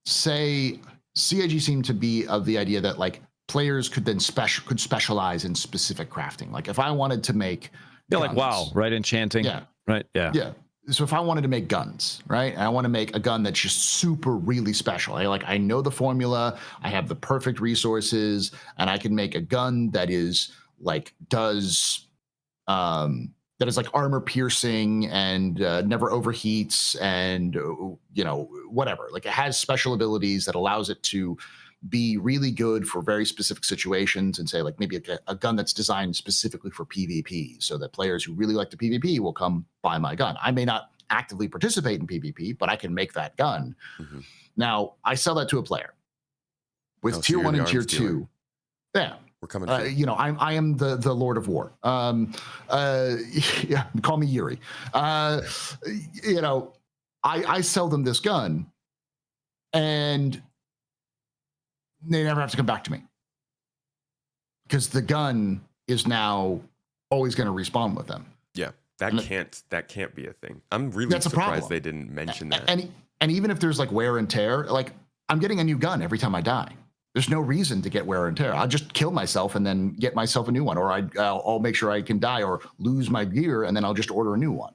say, CIG seemed to be of the idea that like players could then specialize in specific crafting. Like if I wanted to make Like WoW, right? Enchanting. Yeah. Right. Yeah. Yeah. So if I wanted to make guns, right? And I want to make a gun that's just super really special. I know the formula, I have the perfect resources, and I can make a gun that is like that is like armor piercing and never overheats and whatever. Like it has special abilities that allows it to be really good for very specific situations, and say like maybe a gun that's designed specifically for PvP, so that players who really like the PvP will come buy my gun. I may not actively participate in PvP, but I can make that gun. Mm-hmm. Now I sell that to a player with Tier 1 and Tier 2. Yeah. We're coming. I am the Lord of War. Yeah, call me Yuri. I sell them this gun, and they never have to come back to me because the gun is now always going to respawn with them. Yeah, that can't be a thing. I'm really surprised they didn't mention that. And even if there's like wear and tear, like I'm getting a new gun every time I die. There's no reason to get wear and tear. I'll just kill myself and then get myself a new one, or I'll make sure I can die or lose my gear, and then I'll just order a new one.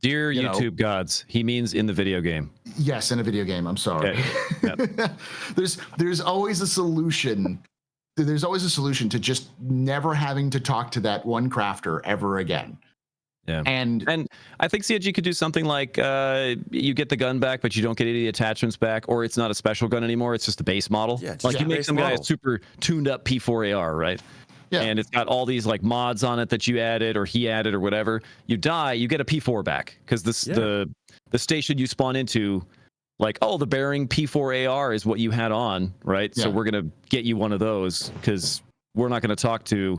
Dear YouTube gods, he means in the video game. Yes, in a video game. I'm sorry. Okay. Yep. There's always a solution. There's always a solution to just never having to talk to that one crafter ever again. Yeah. And I think CIG could do something like you get the gun back, but you don't get any attachments back, or it's not a special gun anymore. It's just a base model. Yeah, like you make some guy a super tuned up P4AR, right? Yeah. And it's got all these like mods on it that you added or he added or whatever. You die, you get a P4 back because the station you spawn into, like, oh, the bearing P4AR is what you had on, right? Yeah. So we're gonna get you one of those because we're not gonna talk to,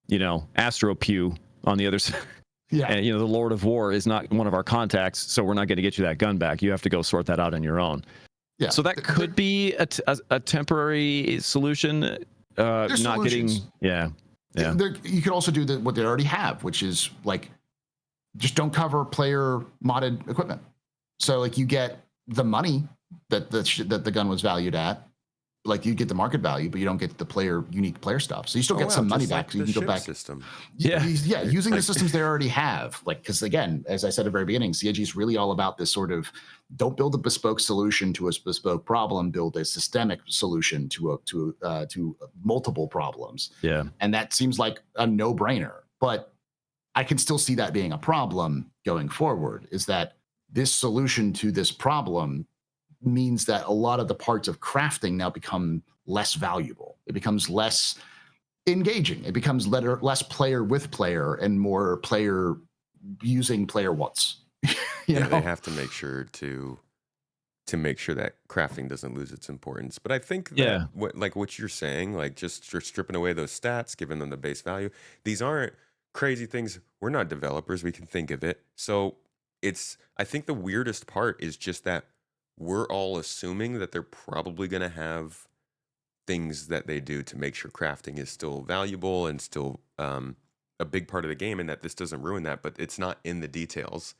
AstroPub on the other side. Yeah. And the Lord of War is not one of our contacts, so we're not going to get you that gun back. You have to go sort that out on your own. Yeah. So that could be a temporary solution. Not getting. Yeah. You could also do what they already have, which is like just don't cover player modded equipment. So like you get the money that the gun was valued at. Like you get the market value, but you don't get the unique player stuff. So you still get some money back. So you can go back. System. Yeah, using the systems they already have. Like, because again, as I said at the very beginning, CIG is really all about this sort of don't build a bespoke solution to a bespoke problem, build a systemic solution to multiple problems. Yeah, and that seems like a no-brainer. But I can still see that being a problem going forward. Is that this solution to this problem means that a lot of the parts of crafting now become less valuable. It becomes less engaging. It becomes less player with player and more player using player once. They have to make sure to make sure that crafting doesn't lose its importance. But I think that what you're saying, like just stripping away those stats, giving them the base value, these aren't crazy things. We're not developers. We can think of it. So I think the weirdest part is just that we're all assuming that they're probably going to have things that they do to make sure crafting is still valuable and still a big part of the game, and that this doesn't ruin that, but it's not in the details.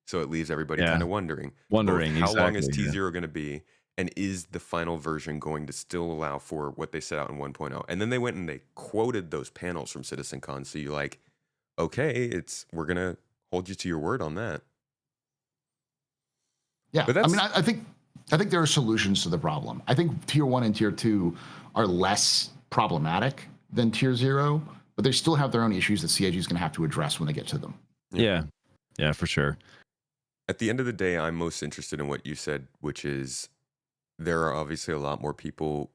So it leaves everybody kind of wondering how long is T0 going to be, and is the final version going to still allow for what they set out in 1.0? And then they went and they quoted those panels from CitizenCon. So you're like, okay, we're going to hold you to your word on that. Yeah, I mean, I think there are solutions to the problem. I think Tier 1 and Tier 2 are less problematic than Tier 0, but they still have their own issues that CIG is going to have to address when they get to them. Yeah, for sure. At the end of the day, I'm most interested in what you said, which is there are obviously a lot more people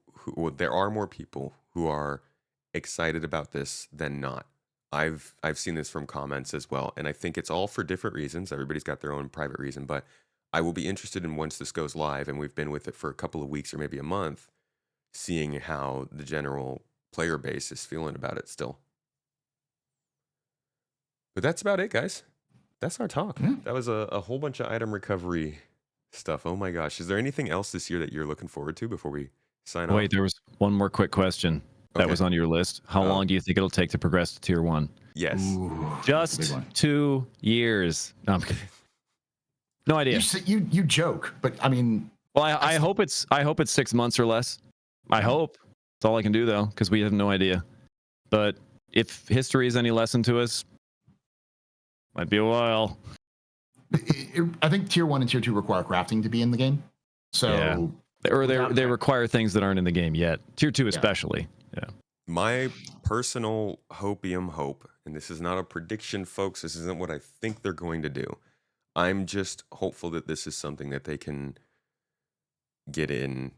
there are more people who are excited about this than not. I've seen this from comments as well, and I think it's all for different reasons. Everybody's got their own private reason, but I will be interested in, once this goes live and we've been with it for a couple of weeks or maybe a month, seeing how the general player base is feeling about it still. But that's about it, guys. That's our talk. Yeah. That was a whole bunch of item recovery stuff. Oh my gosh. Is there anything else this year that you're looking forward to before we sign off? Wait, there was one more quick question that Okay. was on your list. How Oh. long do you think it'll take to progress to tier 1? Yes. Ooh, Just big one. 2 years. No, I'm kidding. No idea. You joke, but I mean, Well, I hope it's 6 months or less. I hope. That's all I can do though, because we have no idea. But if history is any lesson to us, might be a while. I think tier 1 and tier 2 require crafting to be in the game. So Yeah. Or they require things that aren't in the game yet. Tier 2 especially. Yeah. My personal hopium hope, and this is not a prediction, folks. This isn't what I think they're going to do. I'm just hopeful that this is something that they can get in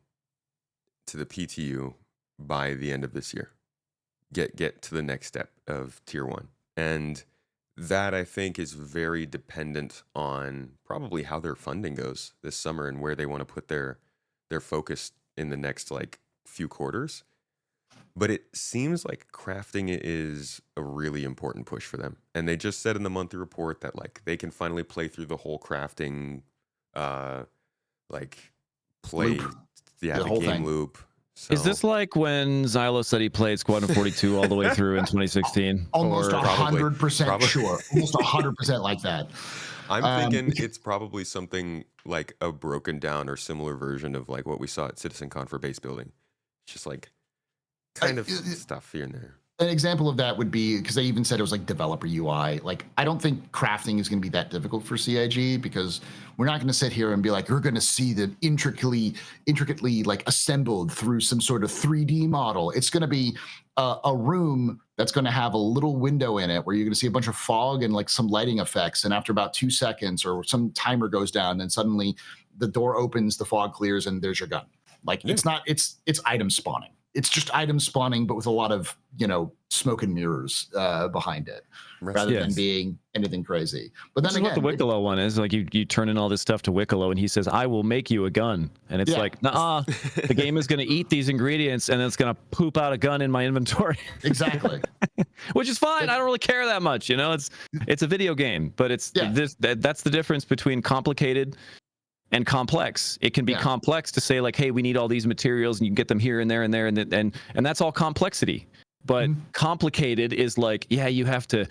to the PTU by the end of this year. Get to the next step of tier 1. And that I think is very dependent on probably how their funding goes this summer and where they want to put their focus in the next like few quarters. But it seems like crafting is a really important push for them. And they just said in the monthly report that like they can finally play through the whole crafting Loop. the whole game thing. loop. So, Is this like when Xylo said he played Squadron 42 all the way through in 2016? Almost Or- 100% sure. Almost 100% like that. I'm thinking it's probably something like a broken down or similar version of like what we saw at CitizenCon for base building. It's just like kind of stuff here and there. An example of that would be, because they even said it was like developer UI. Like, I don't think crafting is going to be that difficult for CIG, because we're not going to sit here and be like, you're going to see the intricately like assembled through some sort of 3D model. It's going to be a room that's going to have a little window in it where you're going to see a bunch of fog and like some lighting effects. And after about 2 seconds or some timer goes down, then suddenly the door opens, the fog clears, and there's your gun. Like, Yeah. it's item spawning. It's just item spawning, but with a lot of, smoke and mirrors behind it, rather than Yes. being anything crazy. But then This is again, what the Wicklow one is. Like you turn in all this stuff to Wicklow, and he says, "I will make you a gun." And it's Yeah. like, nah, the game is going to eat these ingredients, and it's going to poop out a gun in my inventory, exactly. which is fine. I don't really care that much. It's a video game, but it's Yeah. that's the difference between complicated and complex. It can be Yeah. complex to say like, hey, we need all these materials, and you can get them here and there and there, and that's all complexity. But complicated is like, yeah, you have to,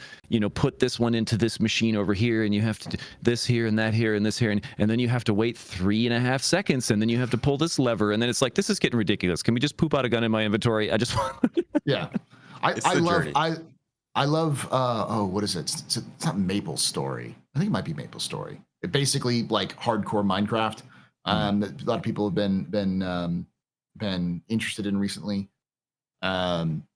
put this one into this machine over here, and you have to do this here and that here and this here, and then you have to wait 3.5 seconds, and then you have to pull this lever, and then it's like, this is getting ridiculous. Can we just poop out a gun in my inventory? I just want. Yeah, It's the journey. I love. What is it? It's not Maple Story. I think it might be Maple Story. It basically like hardcore Minecraft. That a lot of people have been interested in recently.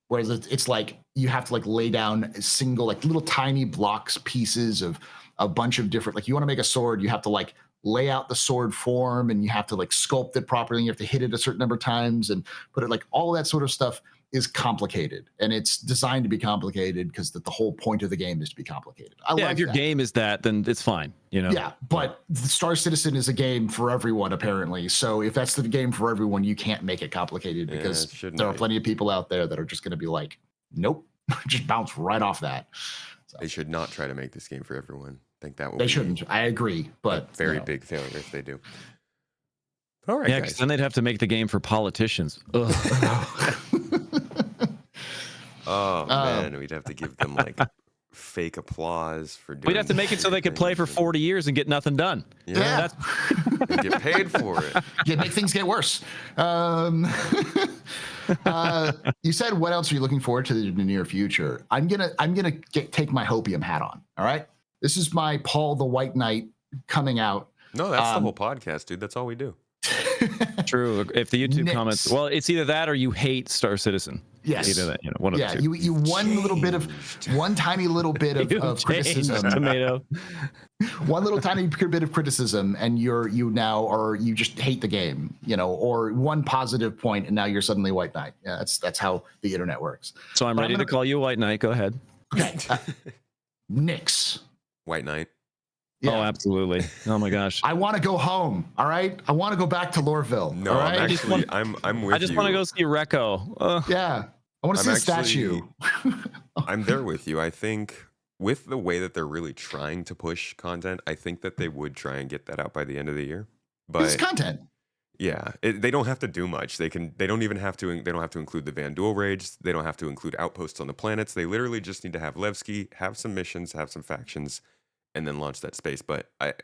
Whereas it's like you have to like lay down single like little tiny blocks pieces of a bunch of different, like you want to make a sword, you have to like lay out the sword form, and you have to like sculpt it properly, and you have to hit it a certain number of times and put it, like all that sort of stuff is complicated, and it's designed to be complicated because the whole point of the game is to be complicated. If your game is that, then it's fine. Yeah, but the Star Citizen is a game for everyone, apparently. So if that's the game for everyone, you can't make it complicated, Yeah, because it shouldn't there are be. plenty of people out there that are just going to be like, nope, just bounce right off that. So, They should not try to make this game for everyone. I think that will they be shouldn't. I agree, but a very big failure if they do. All right, Yeah, because guys. then they'd have to make the game for politicians. Ugh. Oh man, we'd have to give them like fake applause for doing. We'd have to make it so they could play for 40 years and get nothing done. Yeah, Yeah. and get paid for it. Yeah, make things get worse. You said, what else are you looking forward to in the near future? I'm gonna take my hopium hat on. All right, this is my Paul the White Knight coming out. No, that's the whole podcast, dude. That's all we do. True. If the YouTube Nix. comments, well, it's either that or you hate Star Citizen. Yes. Either that, one of Yeah, the two. you one tiny little bit You of changed, criticism, tomato. one little tiny bit of criticism, and you just hate the game, or one positive point, and now you're suddenly White Knight. Yeah, that's how the internet works. So I'm But ready to call you a White Knight. Go ahead. Okay, Nix. White Knight. Yeah. Oh, absolutely. Oh my gosh. I want to go home. All right, I want to go back to Loreville. No, all I'm right? actually I'm with you. I just want to go see Recco. Yeah, I want to see I'm a statue. I'm there with you. I think with the way that they're really trying to push content, I think that they would try and get that out by the end of the year. It's But content. yeah, they don't have to do much. They don't even have to. They don't have to include the Van Duel raids. They don't have to include outposts on the planets. They literally just need to have Levski, have some missions, have some factions, and then launch that space. But I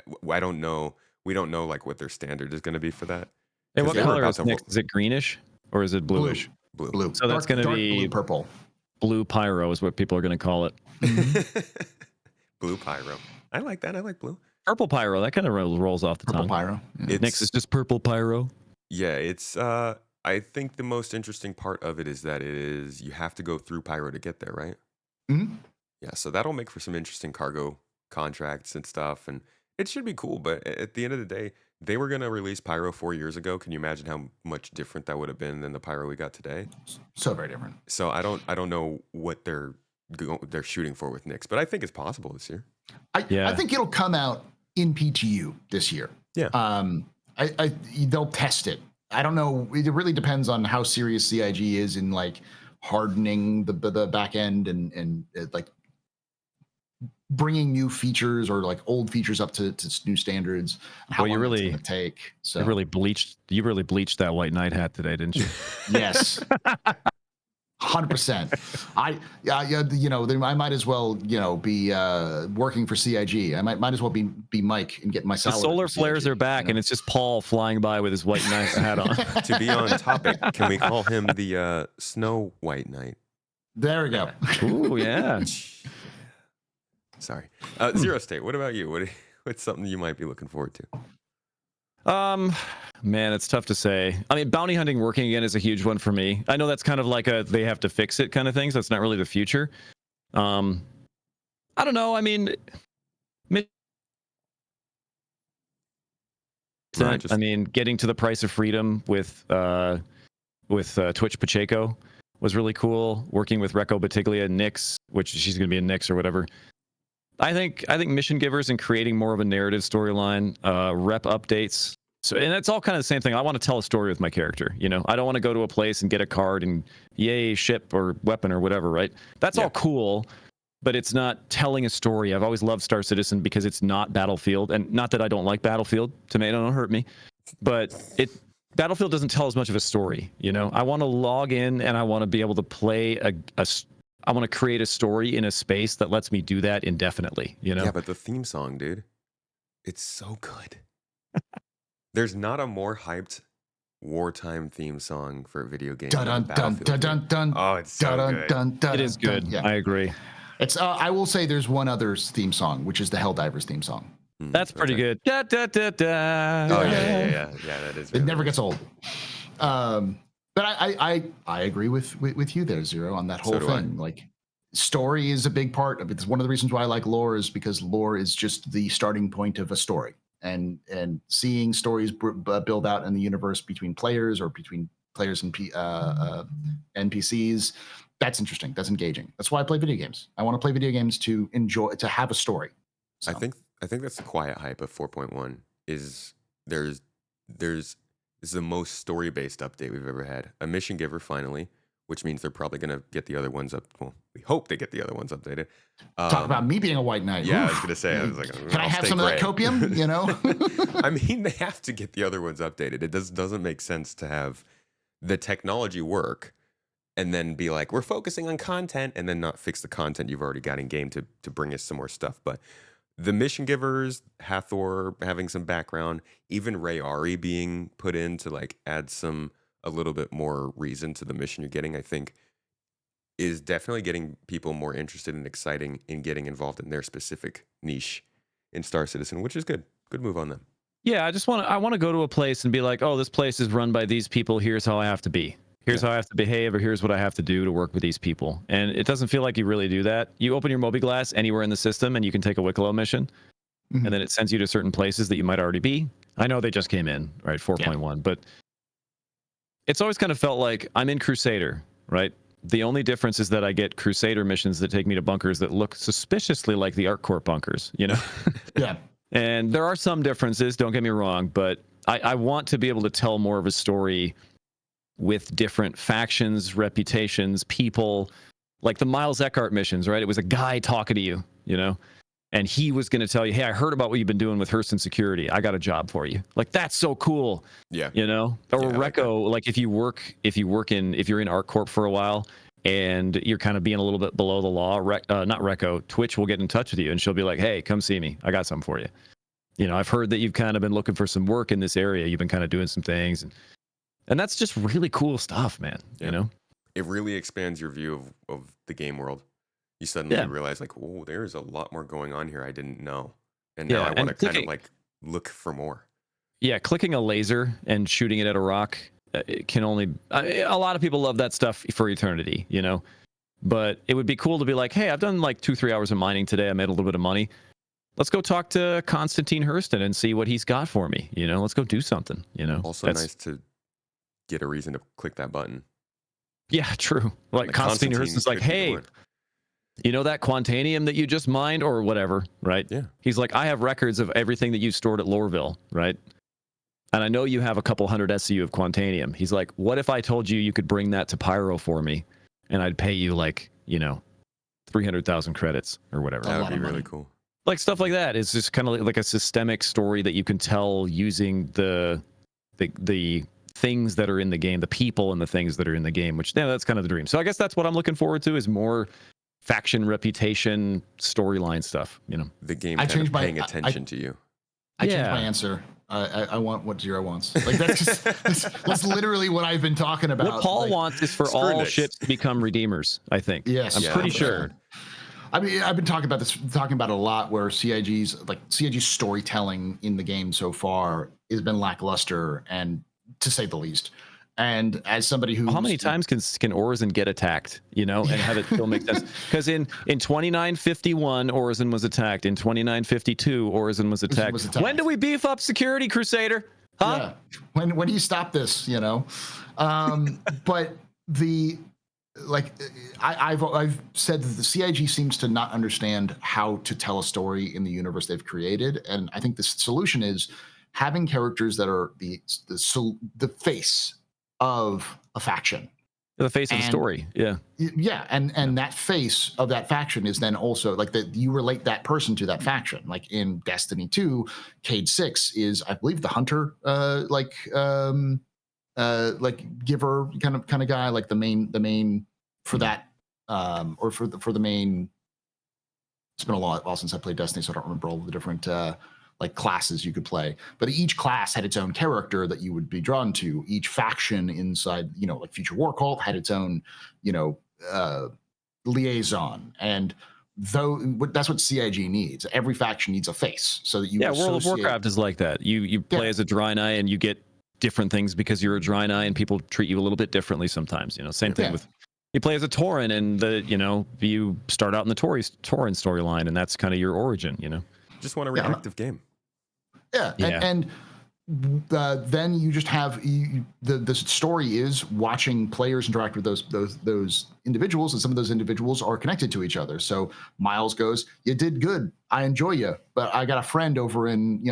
don't know. We don't know like what their standard is going to be for that. Hey, 'Cause what they were color about is to next? Is it greenish or is it bluish? Blue. Blue. So that's gonna dark be- blue purple. Blue pyro is what people are going to call it. Blue pyro. I like that. I like blue. Purple pyro. That kind of rolls off the Purple tongue. pyro. Yeah. Next is just purple pyro. Yeah, it's I think the most interesting part of it is that you have to go through pyro to get there, right? Mhm. Yeah, so that'll make for some interesting cargo contracts and stuff, and it should be cool. But at the end of the day, they were gonna release pyro 4 years ago. Can you imagine how much different that would have been than the pyro we got today? So very different. So I don't know what they're shooting for with Nyx, but I think it's possible this year. I think it'll come out in PTU this year. Yeah. They'll test it. I don't know. It really depends on how serious CIG is in like hardening the back end and like bringing new features or like old features up to new standards. How Well, you long it's really- gonna take. So You really bleached that white knight hat today, didn't you? yes. 100%. I might as well, be working for CIG. I might as well be Mike and get my The salary. solar from flares CIG, are back, and it's just Paul flying by with his white knight hat on. To be on topic, can we call him the Snow White Knight? There we go. Ooh, yeah. Sorry, XeroState. What about you? What's something you might be looking forward to? Man, it's tough to say. I mean, bounty hunting working again is a huge one for me. I know that's kind of like they have to fix it kind of thing, so it's not really the future. I don't know. I mean, getting to the price of freedom with Twitch Pacheco was really cool. Working with Recco Batiglia, Nyx, which she's going to be in Nyx or whatever. I think mission givers and creating more of a narrative storyline, rep updates. So, and it's all kind of the same thing. I want to tell a story with my character. I don't want to go to a place and get a card and yay, ship or weapon or whatever, right? That's all cool, but it's not telling a story. I've always loved Star Citizen because it's not Battlefield, and not that I don't like Battlefield. Tomato, don't hurt me, but Battlefield doesn't tell as much of a story. I want to log in and I want to be able to play I want to create a story in a space that lets me do that indefinitely. Yeah, but the theme song, dude, it's so good. There's not a more hyped wartime theme song for a video game. Dun dun dun dun dun dun. Oh, it's so good. It is good. Yeah. I agree. It's. I will say there's one other theme song, which is the Helldivers theme song. That's pretty good. Da, da, da, da. Oh yeah. That is. It never gets old. But I agree with you there, Zero, on that whole So do I. thing. Like, story is a big part of it. It's one of the reasons why I like lore is because lore is just the starting point of a story, and seeing stories build out in the universe between players or between players and NPCs. That's interesting. That's engaging. That's why I play video games. I want to play video games to enjoy, to have a story. So. I think that's the quiet hype of 4.1 is this is the most story-based update we've ever had. A mission giver finally, which means they're probably going to get the other ones up. Well, we hope they get the other ones updated. Talk about me being a white knight. Yeah, Oof. I was going to say, I was like, can I have some of that copium? I mean, they have to get the other ones updated. It doesn't make sense to have the technology work and then be like, we're focusing on content, and then not fix the content you've already got in game to bring us some more stuff. But the mission givers, Hathor having some background, even Ray Ari being put in to like add a little bit more reason to the mission you're getting, I think is definitely getting people more interested and exciting in getting involved in their specific niche in Star Citizen, which is good. Good move on them. Yeah, I want to go to a place and be like, oh, this place is run by these people. Here's how I have to be. Here's how I have to behave, or here's what I have to do to work with these people. And it doesn't feel like you really do that. You open your Mobi-Glass anywhere in the system, and you can take a Wicklow mission, and then it sends you to certain places that you might already be. I know they just came in, right, 4.1, but it's always kind of felt like I'm in Crusader, right? The only difference is that I get Crusader missions that take me to bunkers that look suspiciously like the ArcCorp bunkers, Yeah. And there are some differences, don't get me wrong, but I want to be able to tell more of a story with different factions, reputations, people, Like the Miles Eckhart missions, right? It was a guy talking to you, and he was going to tell you, hey, I heard about what you've been doing with Hurston Security. I got a job for you. Like, that's so cool. Yeah. Or Yeah, Reco, like if you're in ArcCorp for a while and you're kind of being a little bit below the law, not Reco, Twitch will get in touch with you and she'll be like, hey, come see me. I got something for you. I've heard that you've kind of been looking for some work in this area. You've been kind of doing some things. And that's just really cool stuff, man. Yeah. It really expands your view of the game world. You suddenly realize like, oh, there's a lot more going on here I didn't know. And now I want to kind of like look for more. Yeah, clicking a laser and shooting it at a rock it can only... a lot of people love that stuff for eternity, But it would be cool to be like, hey, I've done like 2-3 hours of mining today. I made a little bit of money. Let's go talk to Konstantin Hurston and see what he's got for me. Let's go do something, Also nice to get a reason to click that button. Yeah, true. Like Konstantin Hurston's like, hey... that Quantanium that you just mined or whatever, right? Yeah. He's like, I have records of everything that you stored at Loreville, right? And I know you have a couple hundred SCU of Quantanium. He's like, what if I told you could bring that to Pyro for me and I'd pay you like, 300,000 credits or whatever. That would be really cool. Like stuff like that is just kind of like a systemic story that you can tell using the things that are in the game, the people and the things that are in the game, which that's kind of the dream. So I guess that's what I'm looking forward to is more faction reputation storyline stuff. The game kind of paying attention to you. I changed my answer. I want what Zero wants. Like that's literally what I've been talking about. What Paul wants is for all ships to become redeemers. I think. Yes, I'm pretty sure. I mean, I've been talking about it a lot. Where CIG's storytelling in the game so far has been lackluster, and to say the least. And as somebody who, how many times can Orison get attacked, and have it still make sense? Because in 2951, Orison was attacked. In 2952, Orison was attacked. When do we beef up security, Crusader? Huh? Yeah. When do you stop this? But I've said that the CIG seems to not understand how to tell a story in the universe they've created, and I think the solution is having characters that are the face of a faction, the face of the story. And that face of that faction is then also like that you relate that person to that faction. Like in Destiny 2, Cade 6 is, I believe, the hunter giver kind of guy, like the main for that or for the main. It's been a while since I played Destiny, so I don't remember all the different classes you could play, but each class had its own character that you would be drawn to. Each faction inside, like Future War Cult had its own, liaison. And that's what CIG needs. Every faction needs a face so that you. Yeah, World of Warcraft is like that. You play as a Draenei and you get different things because you're a Draenei and people treat you a little bit differently sometimes. Same thing with. You play as a Tauren and you start out in the Tauren storyline and that's kind of your origin. Just want a reactive game. Yeah. And then you just have the story is watching players interact with those individuals, and some of those individuals are connected to each other. So Miles goes, "You did good. I enjoy you, but I got a friend over in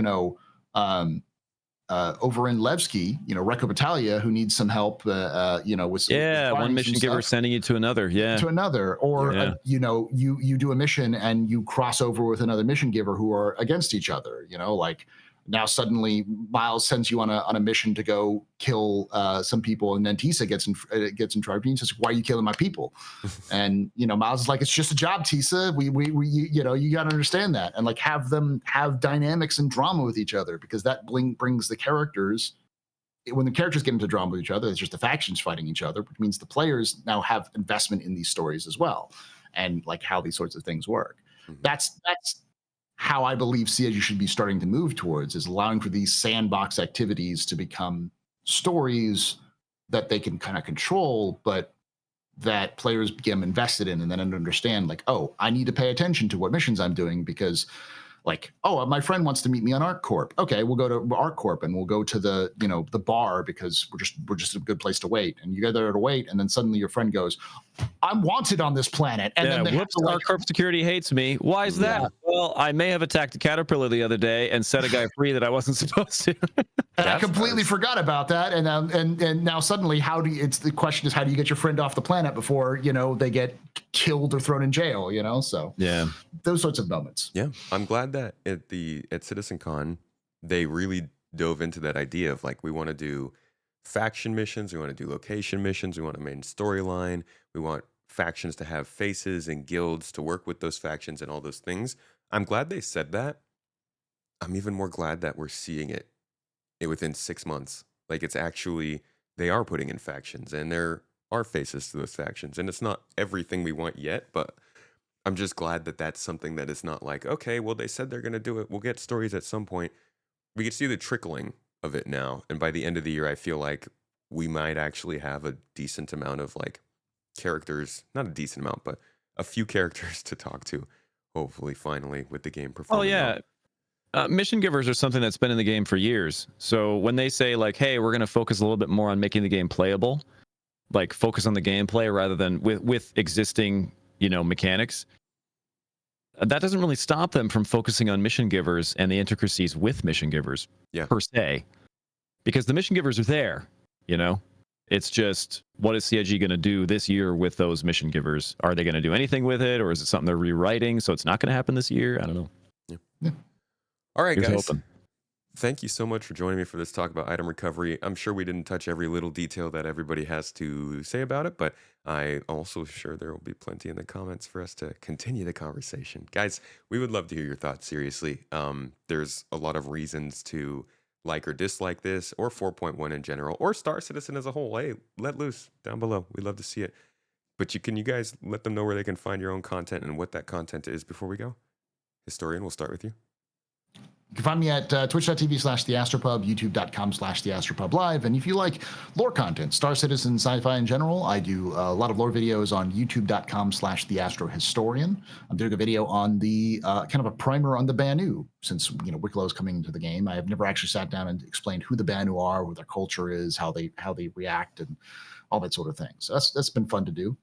Levski, Recco Battaglia, who needs some help. With one mission giver sending you to another, to another, or you do a mission and you cross over with another mission giver who are against each other. Now suddenly Miles sends you on a mission to go kill some people, and then Tisa gets in trouble. And he says, "Why are you killing my people?" And Miles is like, "It's just a job, Tisa. We you got to understand that, and have them have dynamics and drama with each other, because that brings the characters. When the characters get into drama with each other, it's just the factions fighting each other, which means the players now have investment in these stories as well, and how these sorts of things work. Mm-hmm. That's how I believe CIG should be starting to move towards, is allowing for these sandbox activities to become stories that they can kind of control, but that players become invested in and then understand, I need to pay attention to what missions I'm doing because my friend wants to meet me on ArcCorp. Okay, we'll go to ArcCorp and we'll go to the bar because we're just a good place to wait. And you go there to wait, and then suddenly your friend goes, "I'm wanted on this planet." And then whoops, ArcCorp security hates me. Why is that? Well, I may have attacked a caterpillar the other day and set a guy free that I wasn't supposed to. And I completely forgot about that. And now suddenly, the question is, how do you get your friend off the planet before they get killed or thrown in jail, you know? So Yeah. those sorts of moments. Yeah, I'm glad that at CitizenCon they really dove into that idea of like we want to do faction missions, we want to do location missions, we want a main storyline, we want factions to have faces and guilds to work with those factions and all those things. I'm glad they said that. I'm even more glad that we're seeing it within 6 months. Like it's actually they are putting in factions and there are faces to those factions, and it's not everything we want yet, but I'm just glad that that's something that is not like, okay, well, they said they're going to do it. We'll get stories at some point. We can see the trickling of it now. And by the end of the year, I feel like we might actually have a decent amount of like characters, not a decent amount, but a few characters to talk to, hopefully, finally, with the game Oh performing. yeah. Mission givers are something that's been in the game for years. So when they say like, hey, we're going to focus a little bit more on making the game playable, like focus on the gameplay rather than with existing, mechanics, that doesn't really stop them from focusing on mission givers and the intricacies with mission givers per se, because the mission givers are there. It's just, what is CIG going to do this year with those mission givers? Are they going to do anything with it, or is it something they're rewriting so it's not going to happen this year? I don't know. Yeah. All right, Here's guys. hoping. Thank you so much for joining me for this talk about item recovery. I'm sure we didn't touch every little detail that everybody has to say about it, but I also sure there will be plenty in the comments for us to continue the conversation. Guys, we would love to hear your thoughts, seriously. There's a lot of reasons to like or dislike this, or 4.1 in general, or Star Citizen as a whole. Hey, let loose down below. We'd love to see it. But you guys let them know where they can find your own content and what that content is before we go? Historian, we'll start with you. You can find me at twitch.tv/TheAstroPub, youtube.com/TheAstroPub Live. And if you like lore content, Star Citizen, sci-fi in general, I do a lot of lore videos on youtube.com/TheAstroHistorian. I'm doing a video on the kind of a primer on the Banu, since Wicklow is coming into the game. I have never actually sat down and explained who the Banu are, what their culture is, how they react, and all that sort of thing. So that's been fun to do.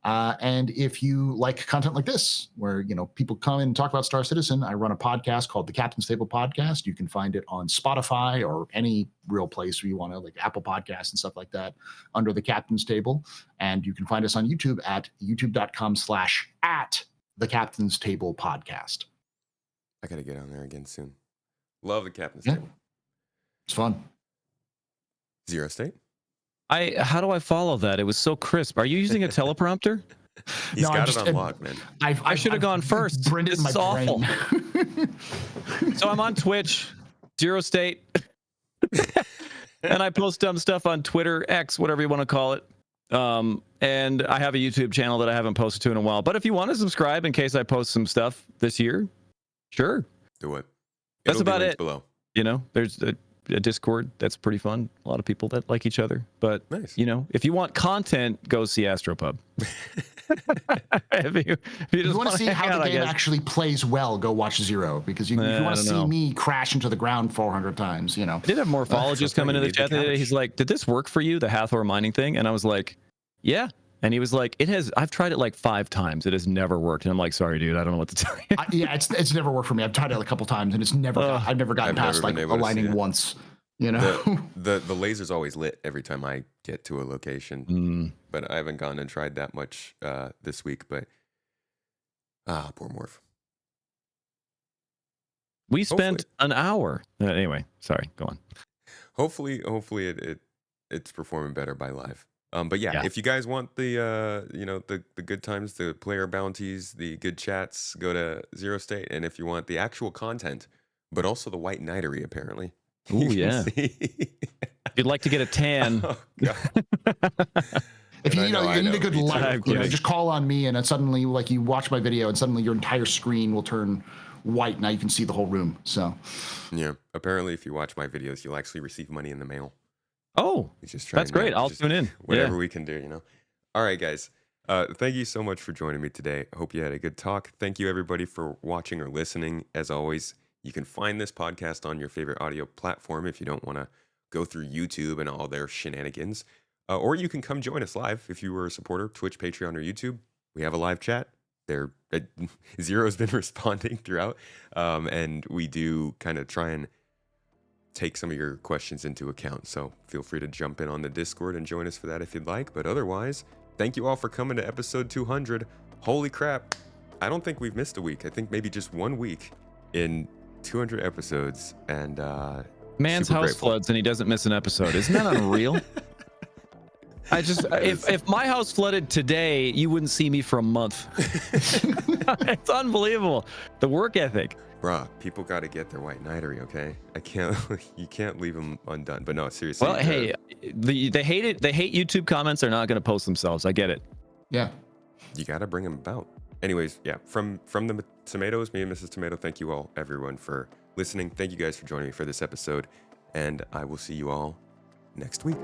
And if you like content like this, where people come in and talk about Star Citizen, I run a podcast called the Captain's Table Podcast. You can find it on Spotify or any real place where you want to, like Apple Podcasts and stuff like that, under the Captain's Table. And you can find us on YouTube at youtube.com/at the Captain's Table Podcast. I gotta get on there again soon. Love the Captain's Yeah. Table. It's fun. XeroState? How do I follow that? It was so crisp. Are you using a teleprompter? He's No, got it unlocked, man. I should have gone first. Brendan, This is awful. So I'm on Twitch, XeroState, and I post dumb stuff on Twitter, X, whatever you want to call it. And I have a YouTube channel that I haven't posted to in a while. But if you want to subscribe in case I post some stuff this year, sure. Do it. That's about it. Below. There's a Discord that's pretty fun. A lot of people that like each other. But nice. If you want content, go see AstroPub. if you want to see how the game actually plays well, go watch Zero, because if you want to see me crash into the ground 400 times, I did have Morphologist come into the chat today. He's like, did this work for you, the Hathor mining thing? And I was like, yeah. And he was like, it has. I've tried it like 5 times. It has never worked. And I'm like, sorry, dude, I don't know what to tell you. It's never worked for me. I've tried it a couple times, and it's never. I've never gotten past like aligning once. The laser's always lit every time I get to a location, but I haven't gone and tried that much this week. But poor Morph. We spent an hour. Anyway, sorry. Go on. Hopefully, it's performing better by live. But yeah, if you guys want the the good times, the player bounties, the good chats, go to XeroState. And if you want the actual content, but also the white knighterly, apparently. Oh yeah. If you'd like to get a tan. Oh, God. If you need a good light, just call on me, and then suddenly, like, you watch my video, and suddenly your entire screen will turn white. Now you can see the whole room. So yeah, apparently, if you watch my videos, you'll actually receive money in the mail. Oh, that's great. I'll tune in. Whatever we can do, All right, guys. Thank you so much for joining me today. I hope you had a good talk. Thank you, everybody, for watching or listening. As always, you can find this podcast on your favorite audio platform if you don't want to go through YouTube and all their shenanigans. Or you can come join us live if you were a supporter, Twitch, Patreon, or YouTube. We have a live chat. Zero's been responding throughout. And we do kind of try and take some of your questions into account. So feel free to jump in on the Discord and join us for that if you'd like. But otherwise, thank you all for coming to episode 200 Holy crap. I don't think we've missed a week. I think maybe just 1 week in 200 episodes. And Man's super house grateful. floods and he doesn't miss an episode. Isn't that unreal? I just if my house flooded today, you wouldn't see me for a month. It's unbelievable. The work ethic. Bruh, people got to get their white knightery, okay? You can't leave them undone. But no, seriously. Well, hey, they hate it. They hate YouTube comments. They're not going to post themselves. I get it. Yeah. You got to bring them about. Anyways, yeah, from the Tomatoes, me and Mrs. Tomato, thank you all, everyone, for listening. Thank you guys for joining me for this episode. And I will see you all next week.